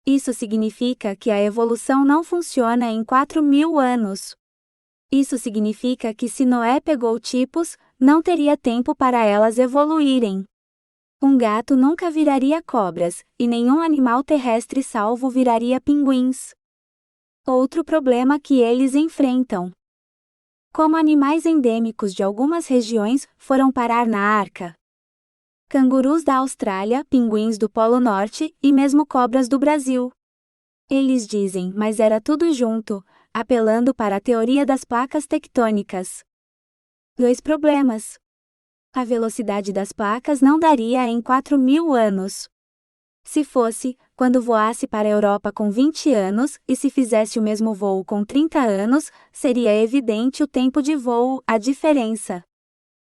Isso significa que a evolução não funciona em 4.000 anos. Isso significa que se Noé pegou tipos, não teria tempo para elas evoluírem. Um gato nunca viraria cobras, e nenhum animal terrestre salvo viraria pinguins. Outro problema que eles enfrentam. Como animais endêmicos de algumas regiões foram parar na arca. Cangurus da Austrália, pinguins do Polo Norte e mesmo cobras do Brasil. Eles dizem, mas era tudo junto, apelando para a teoria das placas tectônicas. 2 problemas. A velocidade das placas não daria em 4.000 anos. Se fosse, quando voasse para a Europa com 20 anos, e se fizesse o mesmo voo com 30 anos, seria evidente o tempo de voo, a diferença.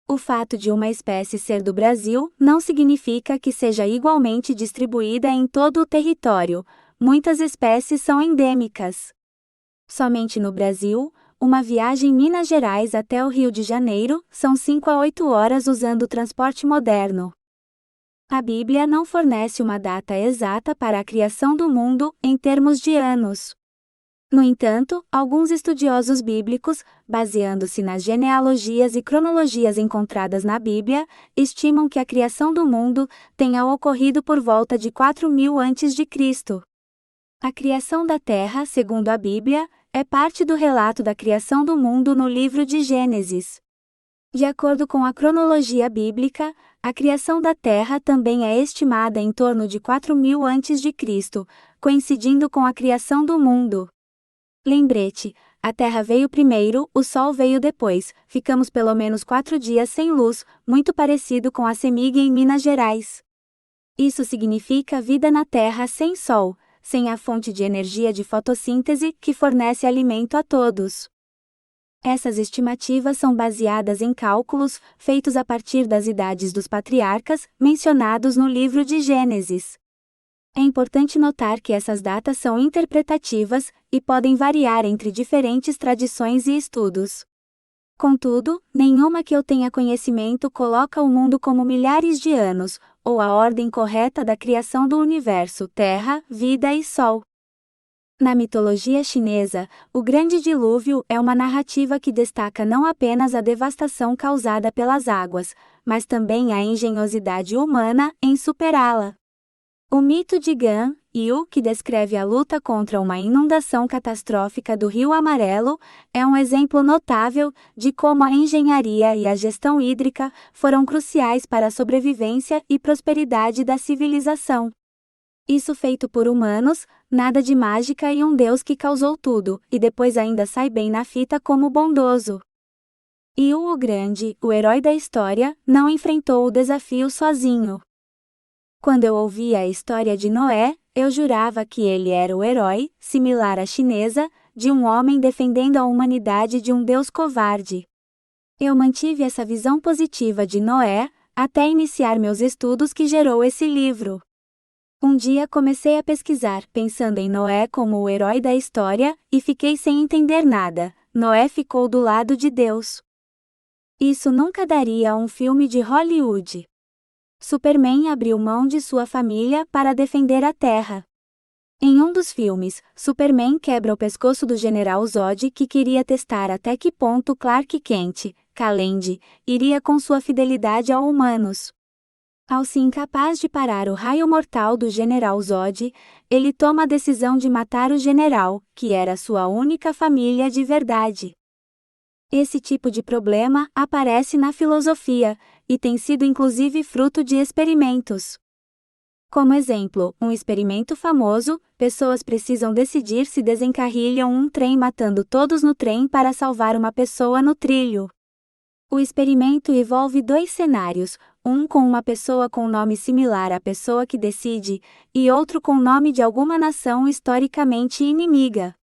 O fato de uma espécie ser do Brasil não significa que seja igualmente distribuída em todo o território. Muitas espécies são endêmicas. Somente no Brasil, uma viagem Minas Gerais até o Rio de Janeiro são 5 a 8 horas usando o transporte moderno. A Bíblia não fornece uma data exata para a criação do mundo em termos de anos. No entanto, alguns estudiosos bíblicos, baseando-se nas genealogias e cronologias encontradas na Bíblia, estimam que a criação do mundo tenha ocorrido por volta de 4.000 a.C. A criação da Terra, segundo a Bíblia, é parte do relato da criação do mundo no livro de Gênesis. De acordo com a cronologia bíblica, a criação da Terra também é estimada em torno de 4.000 a.C., coincidindo com a criação do mundo. Lembrete, a Terra veio primeiro, o Sol veio depois, ficamos pelo menos 4 dias sem luz, muito parecido com a CEMIG em Minas Gerais. Isso significa vida na Terra sem Sol, sem a fonte de energia de fotossíntese que fornece alimento a todos. Essas estimativas são baseadas em cálculos feitos a partir das idades dos patriarcas, mencionados no livro de Gênesis. É importante notar que essas datas são interpretativas e podem variar entre diferentes tradições e estudos. Contudo, nenhuma que eu tenha conhecimento coloca o mundo como milhares de anos, ou a ordem correta da criação do universo, terra, vida e sol. Na mitologia chinesa, o Grande Dilúvio é uma narrativa que destaca não apenas a devastação causada pelas águas, mas também a engenhosidade humana em superá-la. O mito de Gan, Yu, que descreve a luta contra uma inundação catastrófica do Rio Amarelo, é um exemplo notável de como a engenharia e a gestão hídrica foram cruciais para a sobrevivência e prosperidade da civilização. Isso feito por humanos, nada de mágica e um Deus que causou tudo, e depois ainda sai bem na fita como bondoso. Yu o Grande, o herói da história, não enfrentou o desafio sozinho. Quando eu ouvia a história de Noé, eu jurava que ele era o herói, similar à chinesa, de um homem defendendo a humanidade de um Deus covarde. Eu mantive essa visão positiva de Noé, até iniciar meus estudos que gerou esse livro. Um dia comecei a pesquisar, pensando em Noé como o herói da história, e fiquei sem entender nada. Noé ficou do lado de Deus. Isso nunca daria um filme de Hollywood. Superman abriu mão de sua família para defender a Terra. Em um dos filmes, Superman quebra o pescoço do General Zod que queria testar até que ponto Clark Kent, Kal-El, iria com sua fidelidade a humanos. Ao se incapaz de parar o raio mortal do General Zod, ele toma a decisão de matar o general, que era sua única família de verdade. Esse tipo de problema aparece na filosofia, e tem sido inclusive fruto de experimentos. Como exemplo, um experimento famoso, pessoas precisam decidir se desencarrilham um trem matando todos no trem para salvar uma pessoa no trilho. O experimento envolve 2 cenários, um com uma pessoa com nome similar à pessoa que decide, e outro com nome de alguma nação historicamente inimiga.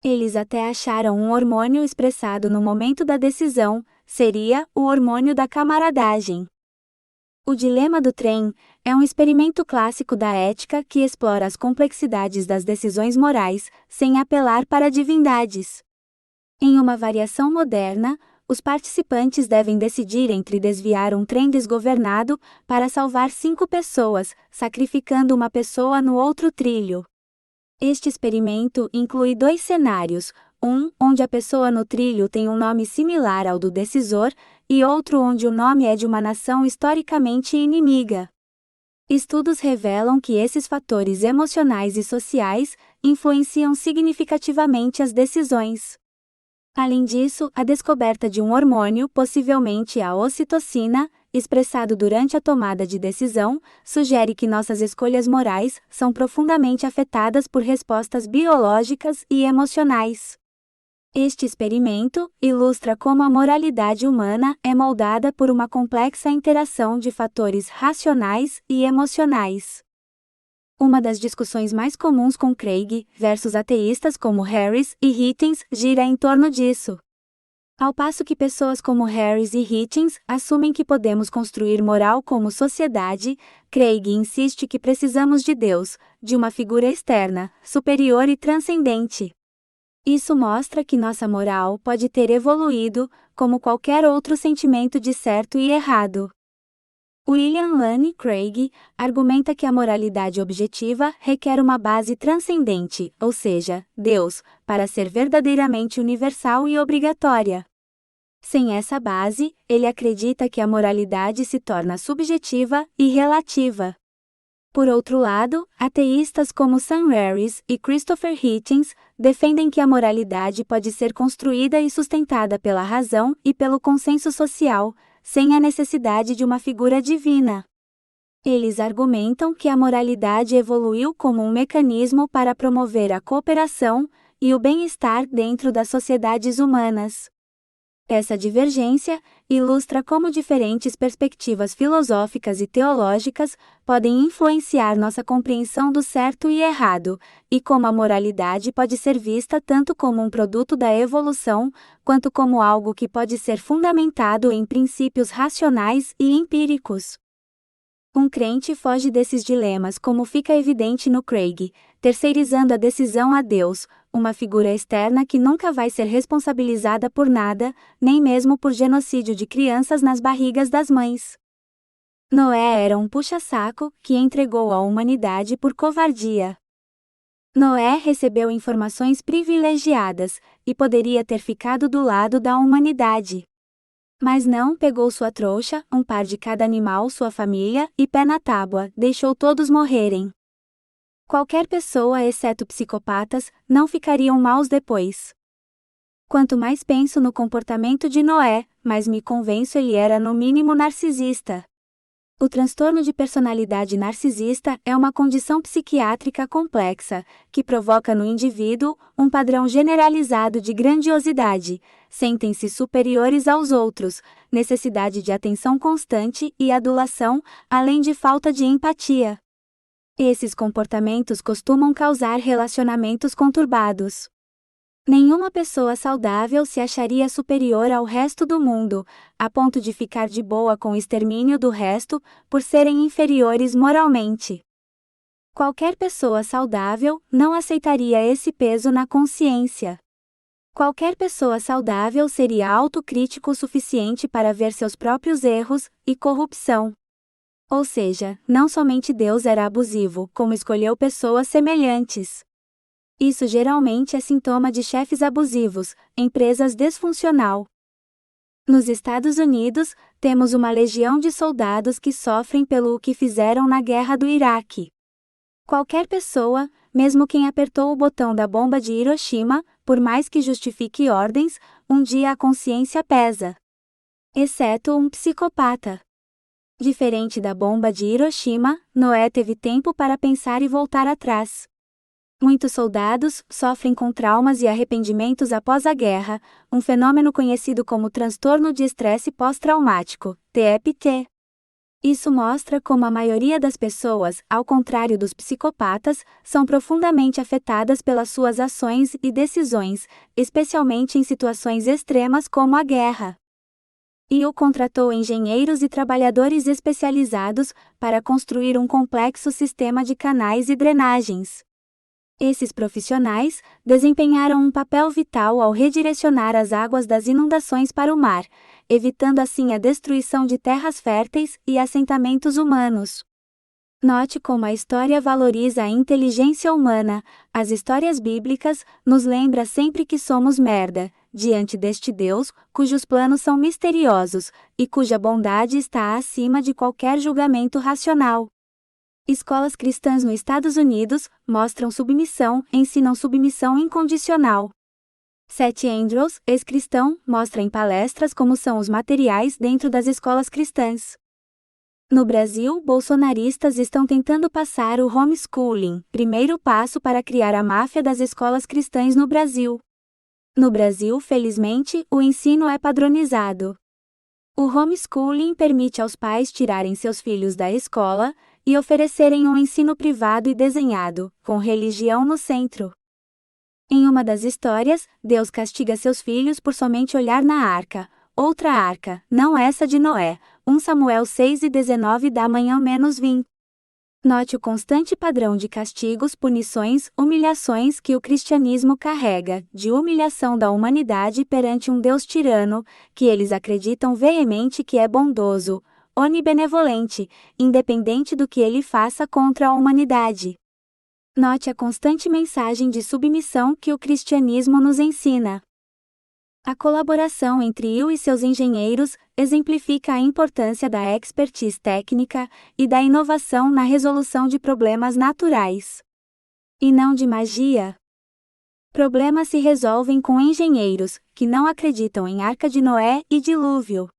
Eles até acharam um hormônio expressado no momento da decisão, seria o hormônio da camaradagem. O dilema do trem É um experimento clássico da ética que explora as complexidades das decisões morais, sem apelar para divindades. Em uma variação moderna, os participantes devem decidir entre desviar um trem desgovernado para salvar 5 pessoas, sacrificando uma pessoa no outro trilho. Este experimento inclui 2 cenários, um onde a pessoa no trilho tem um nome similar ao do decisor, e outro onde o nome é de uma nação historicamente inimiga. Estudos revelam que esses fatores emocionais e sociais influenciam significativamente as decisões. Além disso, a descoberta de um hormônio, possivelmente a ocitocina, expressado durante a tomada de decisão, sugere que nossas escolhas morais são profundamente afetadas por respostas biológicas e emocionais. Este experimento ilustra como a moralidade humana é moldada por uma complexa interação de fatores racionais e emocionais. Uma das discussões mais comuns com Craig versus ateístas como Harris e Hitchens gira em torno disso. Ao passo que pessoas como Harris e Hitchens assumem que podemos construir moral como sociedade, Craig insiste que precisamos de Deus, de uma figura externa, superior e transcendente. Isso mostra que nossa moral pode ter evoluído, como qualquer outro sentimento de certo e errado. William Lane Craig argumenta que a moralidade objetiva requer uma base transcendente, ou seja, Deus, para ser verdadeiramente universal e obrigatória. Sem essa base, ele acredita que a moralidade se torna subjetiva e relativa. Por outro lado, ateístas como Sam Harris e Christopher Hitchens defendem que a moralidade pode ser construída e sustentada pela razão e pelo consenso social, sem a necessidade de uma figura divina. Eles argumentam que a moralidade evoluiu como um mecanismo para promover a cooperação e o bem-estar dentro das sociedades humanas. Essa divergência ilustra como diferentes perspectivas filosóficas e teológicas podem influenciar nossa compreensão do certo e errado, e como a moralidade pode ser vista tanto como um produto da evolução, quanto como algo que pode ser fundamentado em princípios racionais e empíricos. Um crente foge desses dilemas, como fica evidente no Craig, terceirizando a decisão a Deus, uma figura externa que nunca vai ser responsabilizada por nada, nem mesmo por genocídio de crianças nas barrigas das mães. Noé era um puxa-saco que entregou a humanidade por covardia. Noé recebeu informações privilegiadas e poderia ter ficado do lado da humanidade. Mas não, pegou sua trouxa, um par de cada animal, sua família, e pé na tábua, deixou todos morrerem. Qualquer pessoa, exceto psicopatas, não ficariam maus depois. Quanto mais penso no comportamento de Noé, mais me convenço ele era no mínimo narcisista. O transtorno de personalidade narcisista é uma condição psiquiátrica complexa, que provoca no indivíduo um padrão generalizado de grandiosidade, sentem-se superiores aos outros, necessidade de atenção constante e adulação, além de falta de empatia. Esses comportamentos costumam causar relacionamentos conturbados. Nenhuma pessoa saudável se acharia superior ao resto do mundo, a ponto de ficar de boa com o extermínio do resto, por serem inferiores moralmente. Qualquer pessoa saudável não aceitaria esse peso na consciência. Qualquer pessoa saudável seria autocrítico o suficiente para ver seus próprios erros e corrupção. Ou seja, não somente Deus era abusivo, como escolheu pessoas semelhantes. Isso geralmente é sintoma de chefes abusivos, empresas desfuncional. Nos Estados Unidos, temos uma legião de soldados que sofrem pelo que fizeram na guerra do Iraque. Qualquer pessoa, mesmo quem apertou o botão da bomba de Hiroshima, por mais que justifique ordens, um dia a consciência pesa. Exceto um psicopata. Diferente da bomba de Hiroshima, Noé teve tempo para pensar e voltar atrás. Muitos soldados sofrem com traumas e arrependimentos após a guerra, um fenômeno conhecido como transtorno de estresse pós-traumático, TEPT. Isso mostra como a maioria das pessoas, ao contrário dos psicopatas, são profundamente afetadas pelas suas ações e decisões, especialmente em situações extremas como a guerra. E o contratou engenheiros e trabalhadores especializados para construir um complexo sistema de canais e drenagens. Esses profissionais desempenharam um papel vital ao redirecionar as águas das inundações para o mar, evitando assim a destruição de terras férteis e assentamentos humanos. Note como a história valoriza a inteligência humana. As histórias bíblicas nos lembram sempre que somos merda, diante deste Deus, cujos planos são misteriosos, e cuja bondade está acima de qualquer julgamento racional. Escolas cristãs nos Estados Unidos ensinam submissão incondicional. Seth Andrews, ex-cristão, mostra em palestras como são os materiais dentro das escolas cristãs. No Brasil, bolsonaristas estão tentando passar o homeschooling, primeiro passo para criar a máfia das escolas cristãs no Brasil. No Brasil, felizmente, o ensino é padronizado. O homeschooling permite aos pais tirarem seus filhos da escola e oferecerem um ensino privado e desenhado, com religião no centro. Em uma das histórias, Deus castiga seus filhos por somente olhar na arca, outra arca, não essa de Noé, 1 Samuel 6:19 da manhã-20. Note o constante padrão de castigos, punições, humilhações que o cristianismo carrega, de humilhação da humanidade perante um Deus tirano, que eles acreditam veemente que é bondoso, onibenevolente, independente do que ele faça contra a humanidade. Note a constante mensagem de submissão que o cristianismo nos ensina. A colaboração entre Will e seus engenheiros exemplifica a importância da expertise técnica e da inovação na resolução de problemas naturais. E não de magia. Problemas se resolvem com engenheiros, que não acreditam em Arca de Noé e dilúvio.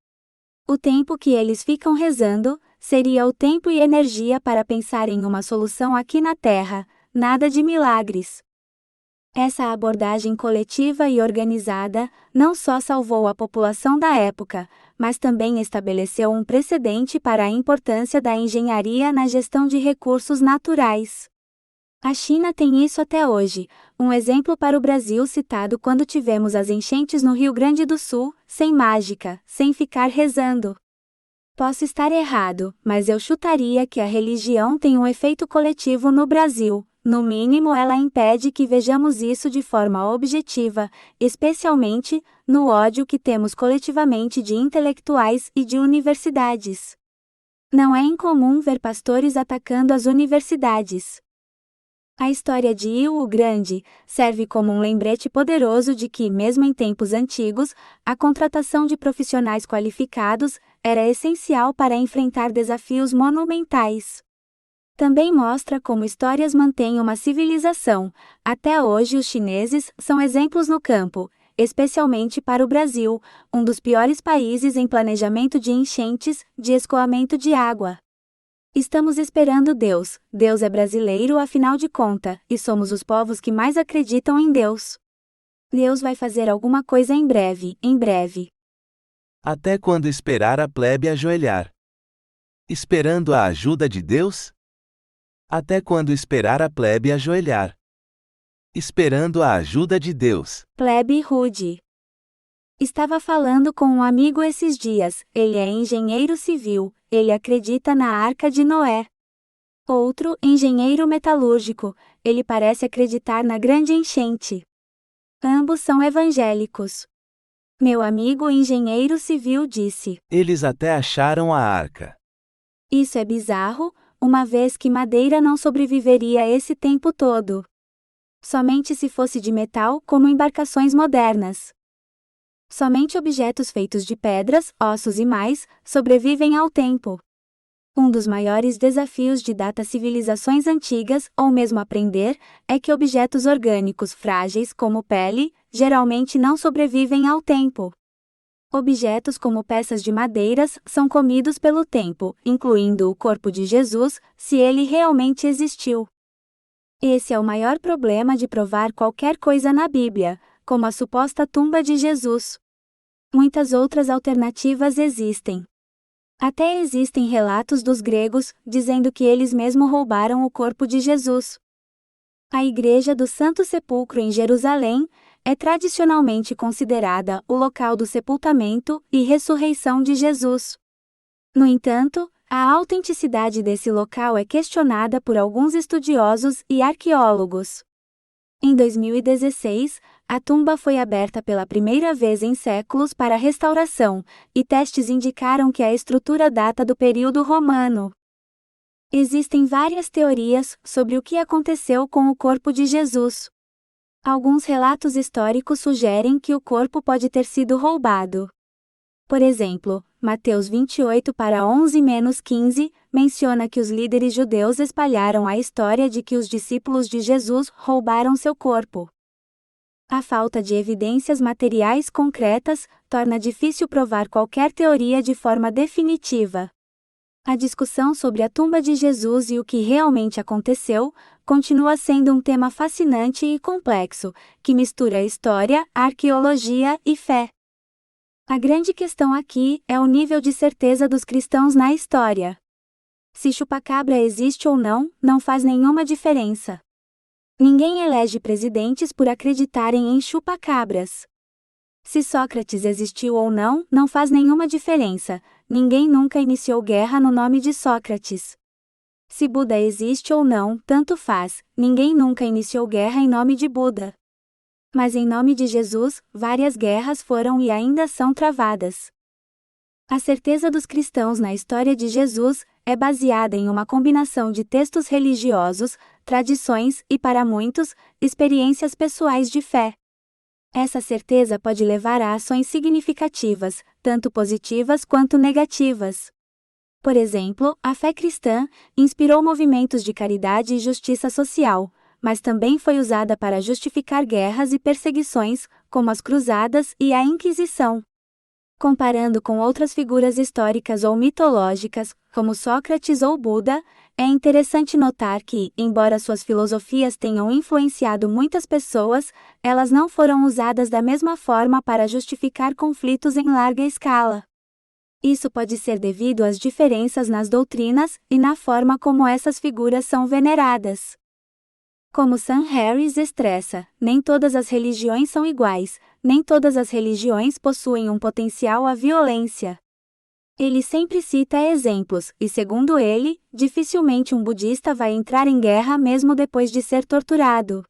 O tempo que eles ficam rezando, seria o tempo e energia para pensar em uma solução aqui na Terra, nada de milagres. Essa abordagem coletiva e organizada não só salvou a população da época, mas também estabeleceu um precedente para a importância da engenharia na gestão de recursos naturais. A China tem isso até hoje, um exemplo para o Brasil citado quando tivemos as enchentes no Rio Grande do Sul, sem mágica, sem ficar rezando. Posso estar errado, mas eu chutaria que a religião tem um efeito coletivo no Brasil. No mínimo, ela impede que vejamos isso de forma objetiva, especialmente no ódio que temos coletivamente de intelectuais e de universidades. Não é incomum ver pastores atacando as universidades. A história de Will o Grande serve como um lembrete poderoso de que, mesmo em tempos antigos, a contratação de profissionais qualificados era essencial para enfrentar desafios monumentais. Também mostra como histórias mantêm uma civilização. Até hoje os chineses são exemplos no campo, especialmente para o Brasil, um dos piores países em planejamento de enchentes, de escoamento de água. Estamos esperando Deus. Deus é brasileiro afinal de contas, e somos os povos que mais acreditam em Deus. Deus vai fazer alguma coisa em breve, em breve. Até quando esperar a plebe ajoelhar? Esperando a ajuda de Deus? Até quando esperar a plebe ajoelhar? Esperando a ajuda de Deus. Plebe rude. Estava falando com um amigo esses dias, ele é engenheiro civil, ele acredita na Arca de Noé. Outro, engenheiro metalúrgico, ele parece acreditar na grande enchente. Ambos são evangélicos. Meu amigo engenheiro civil disse: Eles até acharam a arca. Isso é bizarro, uma vez que madeira não sobreviveria esse tempo todo. Somente se fosse de metal, como embarcações modernas. Somente objetos feitos de pedras, ossos e mais, sobrevivem ao tempo. Um dos maiores desafios de datas civilizações antigas, ou mesmo aprender, é que objetos orgânicos frágeis como pele, geralmente não sobrevivem ao tempo. Objetos como peças de madeiras são comidos pelo tempo, incluindo o corpo de Jesus, se ele realmente existiu. Esse é o maior problema de provar qualquer coisa na Bíblia, como a suposta tumba de Jesus. Muitas outras alternativas existem. Até existem relatos dos gregos, dizendo que eles mesmos roubaram o corpo de Jesus. A Igreja do Santo Sepulcro em Jerusalém é tradicionalmente considerada o local do sepultamento e ressurreição de Jesus. No entanto, a autenticidade desse local é questionada por alguns estudiosos e arqueólogos. Em 2016, a tumba foi aberta pela primeira vez em séculos para restauração, e testes indicaram que a estrutura data do período romano. Existem várias teorias sobre o que aconteceu com o corpo de Jesus. Alguns relatos históricos sugerem que o corpo pode ter sido roubado. Por exemplo, Mateus 28:11-15 menciona que os líderes judeus espalharam a história de que os discípulos de Jesus roubaram seu corpo. A falta de evidências materiais concretas torna difícil provar qualquer teoria de forma definitiva. A discussão sobre a tumba de Jesus e o que realmente aconteceu continua sendo um tema fascinante e complexo, que mistura história, arqueologia e fé. A grande questão aqui é o nível de certeza dos cristãos na história. Se chupacabra existe ou não, não faz nenhuma diferença. Ninguém elege presidentes por acreditarem em chupacabras. Se Sócrates existiu ou não, não faz nenhuma diferença. Ninguém nunca iniciou guerra no nome de Sócrates. Se Buda existe ou não, tanto faz. Ninguém nunca iniciou guerra em nome de Buda. Mas em nome de Jesus, várias guerras foram e ainda são travadas. A certeza dos cristãos na história de Jesus é baseada em uma combinação de textos religiosos, tradições e, para muitos, experiências pessoais de fé. Essa certeza pode levar a ações significativas, tanto positivas quanto negativas. Por exemplo, a fé cristã inspirou movimentos de caridade e justiça social, mas também foi usada para justificar guerras e perseguições, como as Cruzadas e a Inquisição. Comparando com outras figuras históricas ou mitológicas, como Sócrates ou Buda, é interessante notar que, embora suas filosofias tenham influenciado muitas pessoas, elas não foram usadas da mesma forma para justificar conflitos em larga escala. Isso pode ser devido às diferenças nas doutrinas e na forma como essas figuras são veneradas. Como Sam Harris estressa, nem todas as religiões são iguais, nem todas as religiões possuem um potencial à violência. Ele sempre cita exemplos, e segundo ele, dificilmente um budista vai entrar em guerra mesmo depois de ser torturado.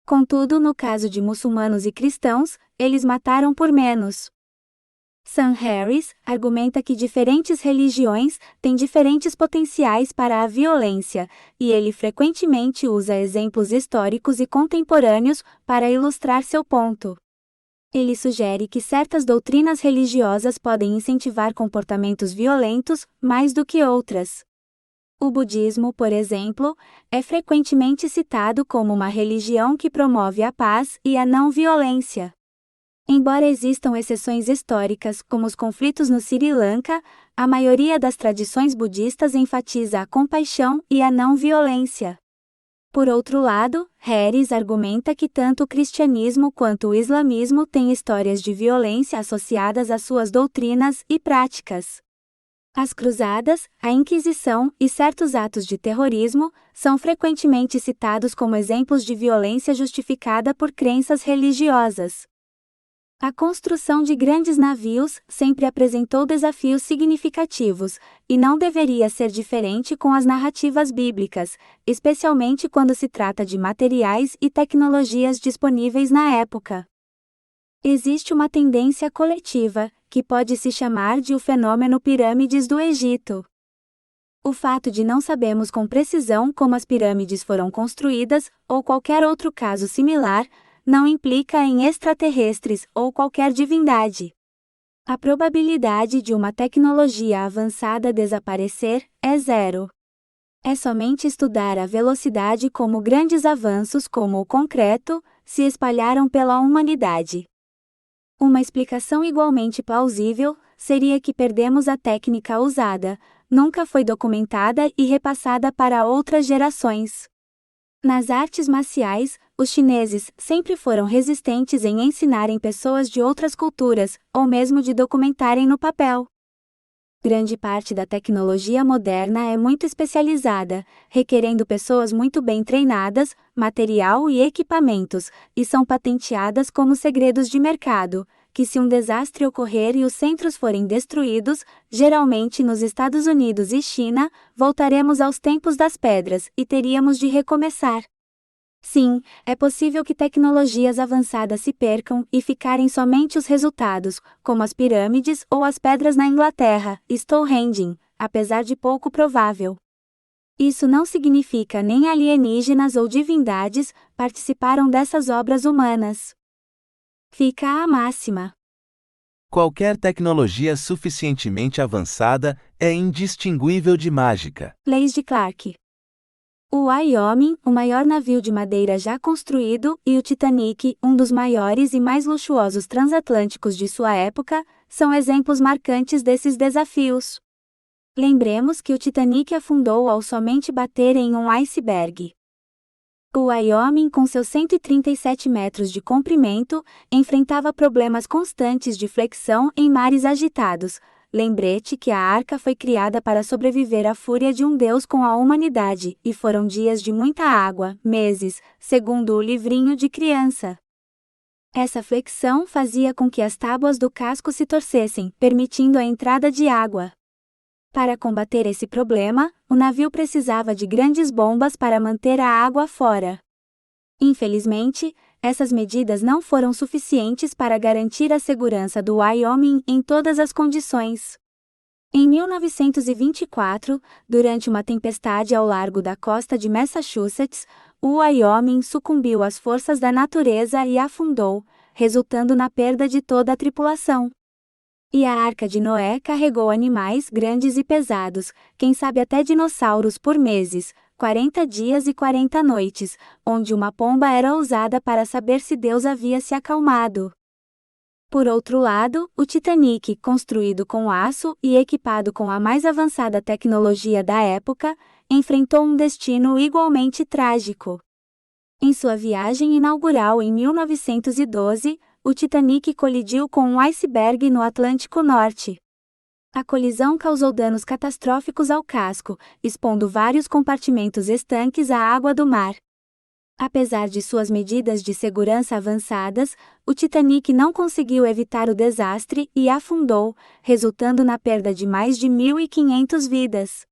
Contudo, no caso de muçulmanos e cristãos, eles mataram por menos. Sam Harris argumenta que diferentes religiões têm diferentes potenciais para a violência, e ele frequentemente usa exemplos históricos e contemporâneos para ilustrar seu ponto. Ele sugere que certas doutrinas religiosas podem incentivar comportamentos violentos mais do que outras. O budismo, por exemplo, é frequentemente citado como uma religião que promove a paz e a não-violência. Embora existam exceções históricas, como os conflitos no Sri Lanka, a maioria das tradições budistas enfatiza a compaixão e a não-violência. Por outro lado, Harris argumenta que tanto o cristianismo quanto o islamismo têm histórias de violência associadas às suas doutrinas e práticas. As cruzadas, a Inquisição e certos atos de terrorismo são frequentemente citados como exemplos de violência justificada por crenças religiosas. A construção de grandes navios sempre apresentou desafios significativos, e não deveria ser diferente com as narrativas bíblicas, especialmente quando se trata de materiais e tecnologias disponíveis na época. Existe uma tendência coletiva, que pode se chamar de o fenômeno pirâmides do Egito. O fato de não sabermos com precisão como as pirâmides foram construídas, ou qualquer outro caso similar, não implica em extraterrestres ou qualquer divindade. A probabilidade de uma tecnologia avançada desaparecer é zero. É somente estudar a velocidade como grandes avanços como o concreto se espalharam pela humanidade. Uma explicação igualmente plausível seria que perdemos a técnica usada, nunca foi documentada e repassada para outras gerações. Nas artes marciais, os chineses sempre foram resistentes em ensinarem pessoas de outras culturas, ou mesmo de documentarem no papel. Grande parte da tecnologia moderna é muito especializada, requerendo pessoas muito bem treinadas, material e equipamentos, e são patenteadas como segredos de mercado, que se um desastre ocorrer e os centros forem destruídos, geralmente nos Estados Unidos e China, voltaremos aos tempos das pedras e teríamos de recomeçar. Sim, é possível que tecnologias avançadas se percam e ficarem somente os resultados, como as pirâmides ou as pedras na Inglaterra, Stonehenge, apesar de pouco provável. Isso não significa nem alienígenas ou divindades participaram dessas obras humanas. Fica a máxima. Qualquer tecnologia suficientemente avançada é indistinguível de mágica. Leis de Clark. O Wyoming, o maior navio de madeira já construído, e o Titanic, um dos maiores e mais luxuosos transatlânticos de sua época, são exemplos marcantes desses desafios. Lembremos que o Titanic afundou ao somente bater em um iceberg. O Wyoming, com seus 137 metros de comprimento, enfrentava problemas constantes de flexão em mares agitados. Lembrete que a arca foi criada para sobreviver à fúria de um Deus com a humanidade, e foram dias de muita água, meses, segundo o livrinho de criança. Essa flexão fazia com que as tábuas do casco se torcessem, permitindo a entrada de água. Para combater esse problema, o navio precisava de grandes bombas para manter a água fora. Infelizmente, essas medidas não foram suficientes para garantir a segurança do Wyoming em todas as condições. Em 1924, durante uma tempestade ao largo da costa de Massachusetts, o Wyoming sucumbiu às forças da natureza e afundou, resultando na perda de toda a tripulação. E a Arca de Noé carregou animais grandes e pesados, quem sabe até dinossauros por meses, 40 dias e 40 noites, onde uma pomba era usada para saber se Deus havia se acalmado. Por outro lado, o Titanic, construído com aço e equipado com a mais avançada tecnologia da época, enfrentou um destino igualmente trágico. Em sua viagem inaugural em 1912, o Titanic colidiu com um iceberg no Atlântico Norte. A colisão causou danos catastróficos ao casco, expondo vários compartimentos estanques à água do mar. Apesar de suas medidas de segurança avançadas, o Titanic não conseguiu evitar o desastre e afundou, resultando na perda de mais de 1.500 vidas.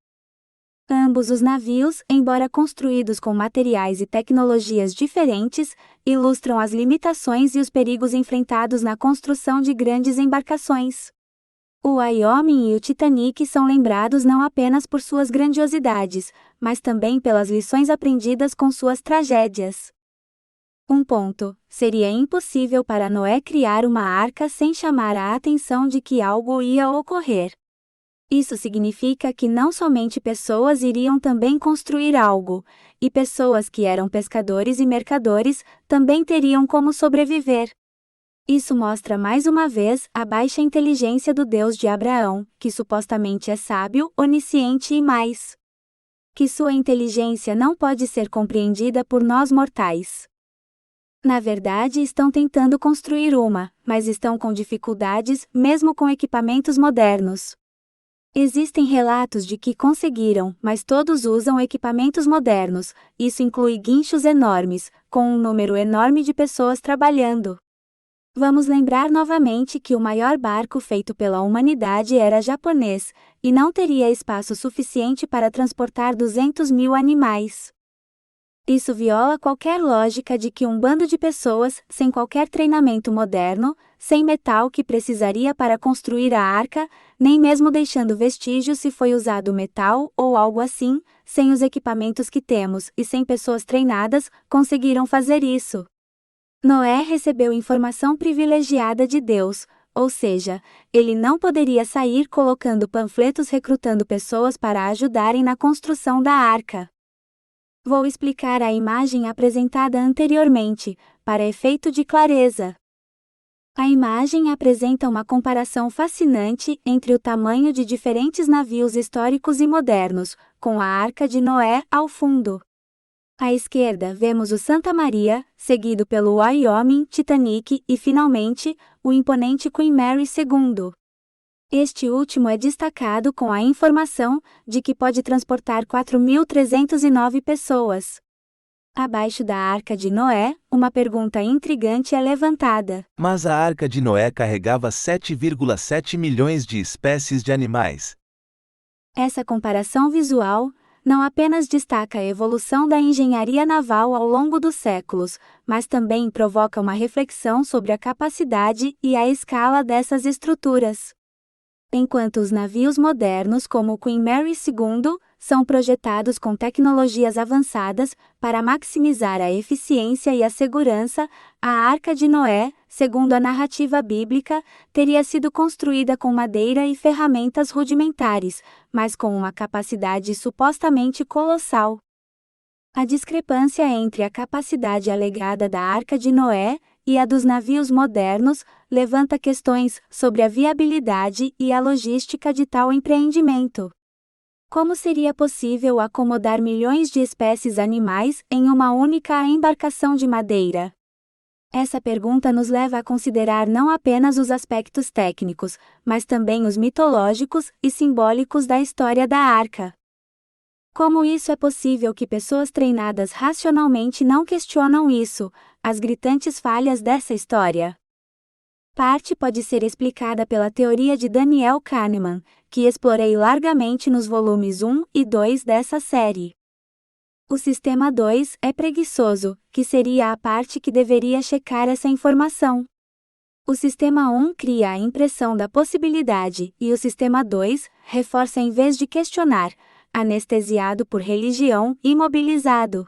Ambos os navios, embora construídos com materiais e tecnologias diferentes, ilustram as limitações e os perigos enfrentados na construção de grandes embarcações. O Wyoming e o Titanic são lembrados não apenas por suas grandiosidades, mas também pelas lições aprendidas com suas tragédias. Seria impossível para Noé criar uma arca sem chamar a atenção de que algo ia ocorrer. Isso significa que não somente pessoas iriam também construir algo, e pessoas que eram pescadores e mercadores também teriam como sobreviver. Isso mostra mais uma vez a baixa inteligência do Deus de Abraão, que supostamente é sábio, onisciente e mais. Que sua inteligência não pode ser compreendida por nós mortais. Na verdade, estão tentando construir uma, mas estão com dificuldades, mesmo com equipamentos modernos. Existem relatos de que conseguiram, mas todos usam equipamentos modernos, isso inclui guinchos enormes, com um número enorme de pessoas trabalhando. Vamos lembrar novamente que o maior barco feito pela humanidade era japonês, e não teria espaço suficiente para transportar 200.000 animais. Isso viola qualquer lógica de que um bando de pessoas, sem qualquer treinamento moderno, sem metal que precisaria para construir a arca, nem mesmo deixando vestígios se foi usado metal ou algo assim, sem os equipamentos que temos e sem pessoas treinadas, conseguiram fazer isso. Noé recebeu informação privilegiada de Deus, ou seja, ele não poderia sair colocando panfletos recrutando pessoas para ajudarem na construção da arca. Vou explicar a imagem apresentada anteriormente, para efeito de clareza. A imagem apresenta uma comparação fascinante entre o tamanho de diferentes navios históricos e modernos, com a Arca de Noé ao fundo. À esquerda vemos o Santa Maria, seguido pelo Wyoming, Titanic e, finalmente, o imponente Queen Mary II. Este último é destacado com a informação de que pode transportar 4.309 pessoas. Abaixo da Arca de Noé, uma pergunta intrigante é levantada. Mas a Arca de Noé carregava 7,7 milhões de espécies de animais. Essa comparação visual não apenas destaca a evolução da engenharia naval ao longo dos séculos, mas também provoca uma reflexão sobre a capacidade e a escala dessas estruturas. Enquanto os navios modernos como o Queen Mary II são projetados com tecnologias avançadas para maximizar a eficiência e a segurança, a Arca de Noé, segundo a narrativa bíblica, teria sido construída com madeira e ferramentas rudimentares, mas com uma capacidade supostamente colossal. A discrepância entre a capacidade alegada da Arca de Noé e a dos navios modernos levanta questões sobre a viabilidade e a logística de tal empreendimento. Como seria possível acomodar milhões de espécies animais em uma única embarcação de madeira? Essa pergunta nos leva a considerar não apenas os aspectos técnicos, mas também os mitológicos e simbólicos da história da arca. Como isso é possível que pessoas treinadas racionalmente não questionam isso, as gritantes falhas dessa história? Parte pode ser explicada pela teoria de Daniel Kahneman, que explorei largamente nos volumes 1 e 2 dessa série. O sistema 2 é preguiçoso, que seria a parte que deveria checar essa informação. O sistema 1 cria a impressão da possibilidade e o sistema 2 reforça em vez de questionar, anestesiado por religião, imobilizado.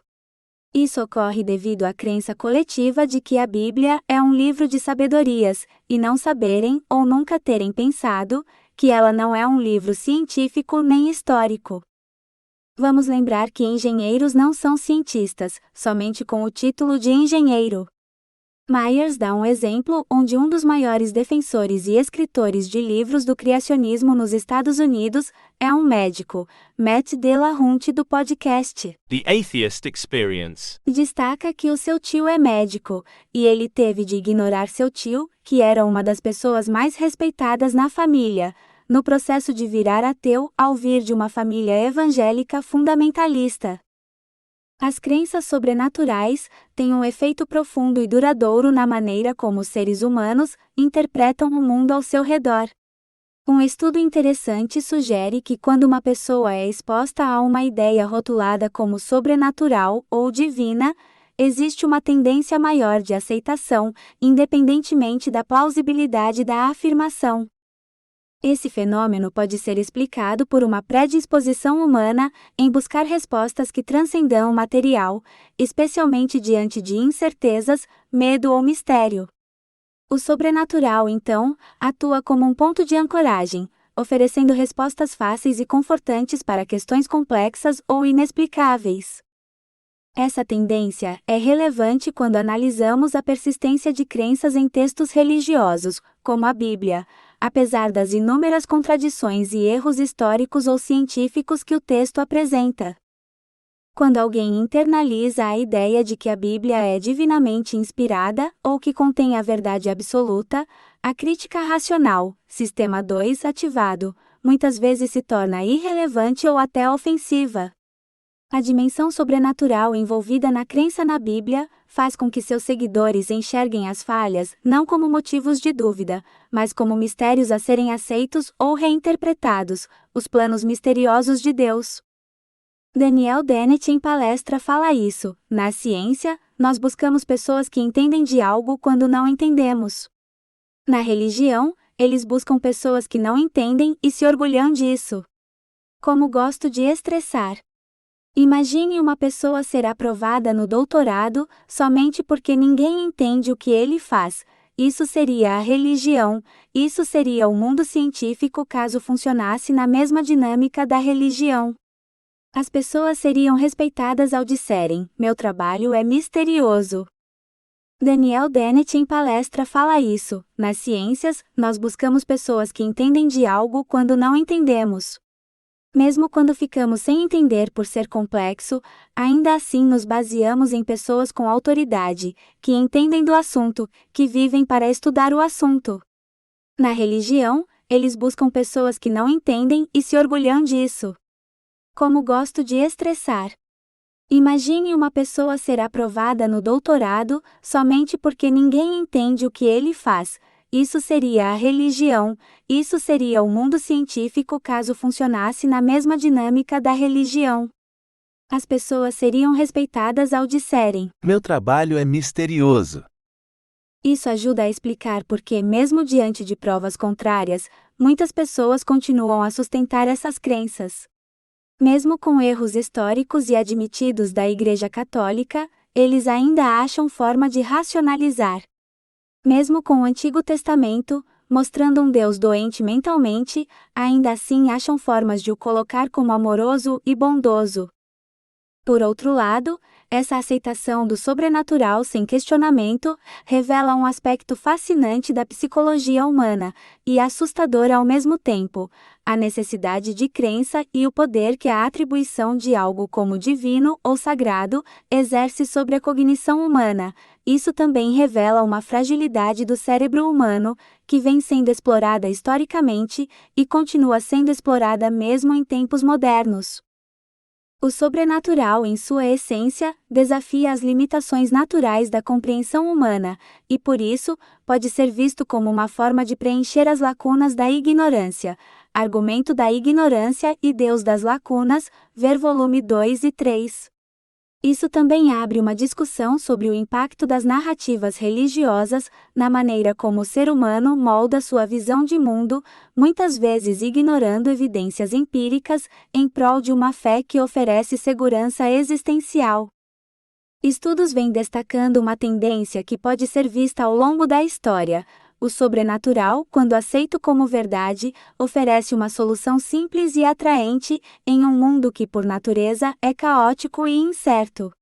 Isso ocorre devido à crença coletiva de que a Bíblia é um livro de sabedorias, e não saberem ou nunca terem pensado que ela não é um livro científico nem histórico. Vamos lembrar que engenheiros não são cientistas, somente com o título de engenheiro. Myers dá um exemplo onde um dos maiores defensores e escritores de livros do criacionismo nos Estados Unidos é um médico, Matt Delahunt do podcast The Atheist Experience. e destaca que o seu tio é médico, e ele teve de ignorar seu tio, que era uma das pessoas mais respeitadas na família, no processo de virar ateu ao vir de uma família evangélica fundamentalista. As crenças sobrenaturais têm um efeito profundo e duradouro na maneira como os seres humanos interpretam o mundo ao seu redor. Um estudo interessante sugere que quando uma pessoa é exposta a uma ideia rotulada como sobrenatural ou divina, existe uma tendência maior de aceitação, independentemente da plausibilidade da afirmação. Esse fenômeno pode ser explicado por uma predisposição humana em buscar respostas que transcendam o material, especialmente diante de incertezas, medo ou mistério. O sobrenatural, então, atua como um ponto de ancoragem, oferecendo respostas fáceis e confortantes para questões complexas ou inexplicáveis. Essa tendência é relevante quando analisamos a persistência de crenças em textos religiosos, como a Bíblia, apesar das inúmeras contradições e erros históricos ou científicos que o texto apresenta. Quando alguém internaliza a ideia de que a Bíblia é divinamente inspirada ou que contém a verdade absoluta, a crítica racional, sistema 2 ativado, muitas vezes se torna irrelevante ou até ofensiva. A dimensão sobrenatural envolvida na crença na Bíblia faz com que seus seguidores enxerguem as falhas não como motivos de dúvida, mas como mistérios a serem aceitos ou reinterpretados, os planos misteriosos de Deus. Daniel Dennett em palestra fala isso: na ciência, nós buscamos pessoas que entendem de algo quando não entendemos. Na religião, eles buscam pessoas que não entendem e se orgulham disso. Como gosto de estressar. Imagine uma pessoa ser aprovada no doutorado somente porque ninguém entende o que ele faz. Isso seria a religião, isso seria o mundo científico caso funcionasse na mesma dinâmica da religião. As pessoas seriam respeitadas ao disserem: meu trabalho é misterioso. Daniel Dennett em palestra fala isso: nas ciências, nós buscamos pessoas que entendem de algo quando não entendemos. Mesmo quando ficamos sem entender por ser complexo, ainda assim nos baseamos em pessoas com autoridade, que entendem do assunto, que vivem para estudar o assunto. Na religião, eles buscam pessoas que não entendem e se orgulham disso. Como gosto de estressar. Imagine uma pessoa ser aprovada no doutorado somente porque ninguém entende o que ele faz. Isso seria a religião, isso seria o mundo científico caso funcionasse na mesma dinâmica da religião. As pessoas seriam respeitadas ao disserem: Meu trabalho é misterioso. Isso ajuda a explicar por que, mesmo diante de provas contrárias, muitas pessoas continuam a sustentar essas crenças. Mesmo com erros históricos e admitidos da Igreja Católica, eles ainda acham forma de racionalizar. Mesmo com o Antigo Testamento, mostrando um Deus doente mentalmente, ainda assim acham formas de o colocar como amoroso e bondoso. Por outro lado, essa aceitação do sobrenatural sem questionamento revela um aspecto fascinante da psicologia humana, e assustador ao mesmo tempo: a necessidade de crença e o poder que a atribuição de algo como divino ou sagrado exerce sobre a cognição humana. Isso também revela uma fragilidade do cérebro humano, que vem sendo explorada historicamente e continua sendo explorada mesmo em tempos modernos. O sobrenatural, em sua essência, desafia as limitações naturais da compreensão humana, e por isso, pode ser visto como uma forma de preencher as lacunas da ignorância. Argumento da Ignorância e Deus das Lacunas, ver volume 2 e 3. Isso também abre uma discussão sobre o impacto das narrativas religiosas na maneira como o ser humano molda sua visão de mundo, muitas vezes ignorando evidências empíricas, em prol de uma fé que oferece segurança existencial. Estudos vêm destacando uma tendência que pode ser vista ao longo da história. O sobrenatural, quando aceito como verdade, oferece uma solução simples e atraente, em um mundo que por natureza é caótico e incerto.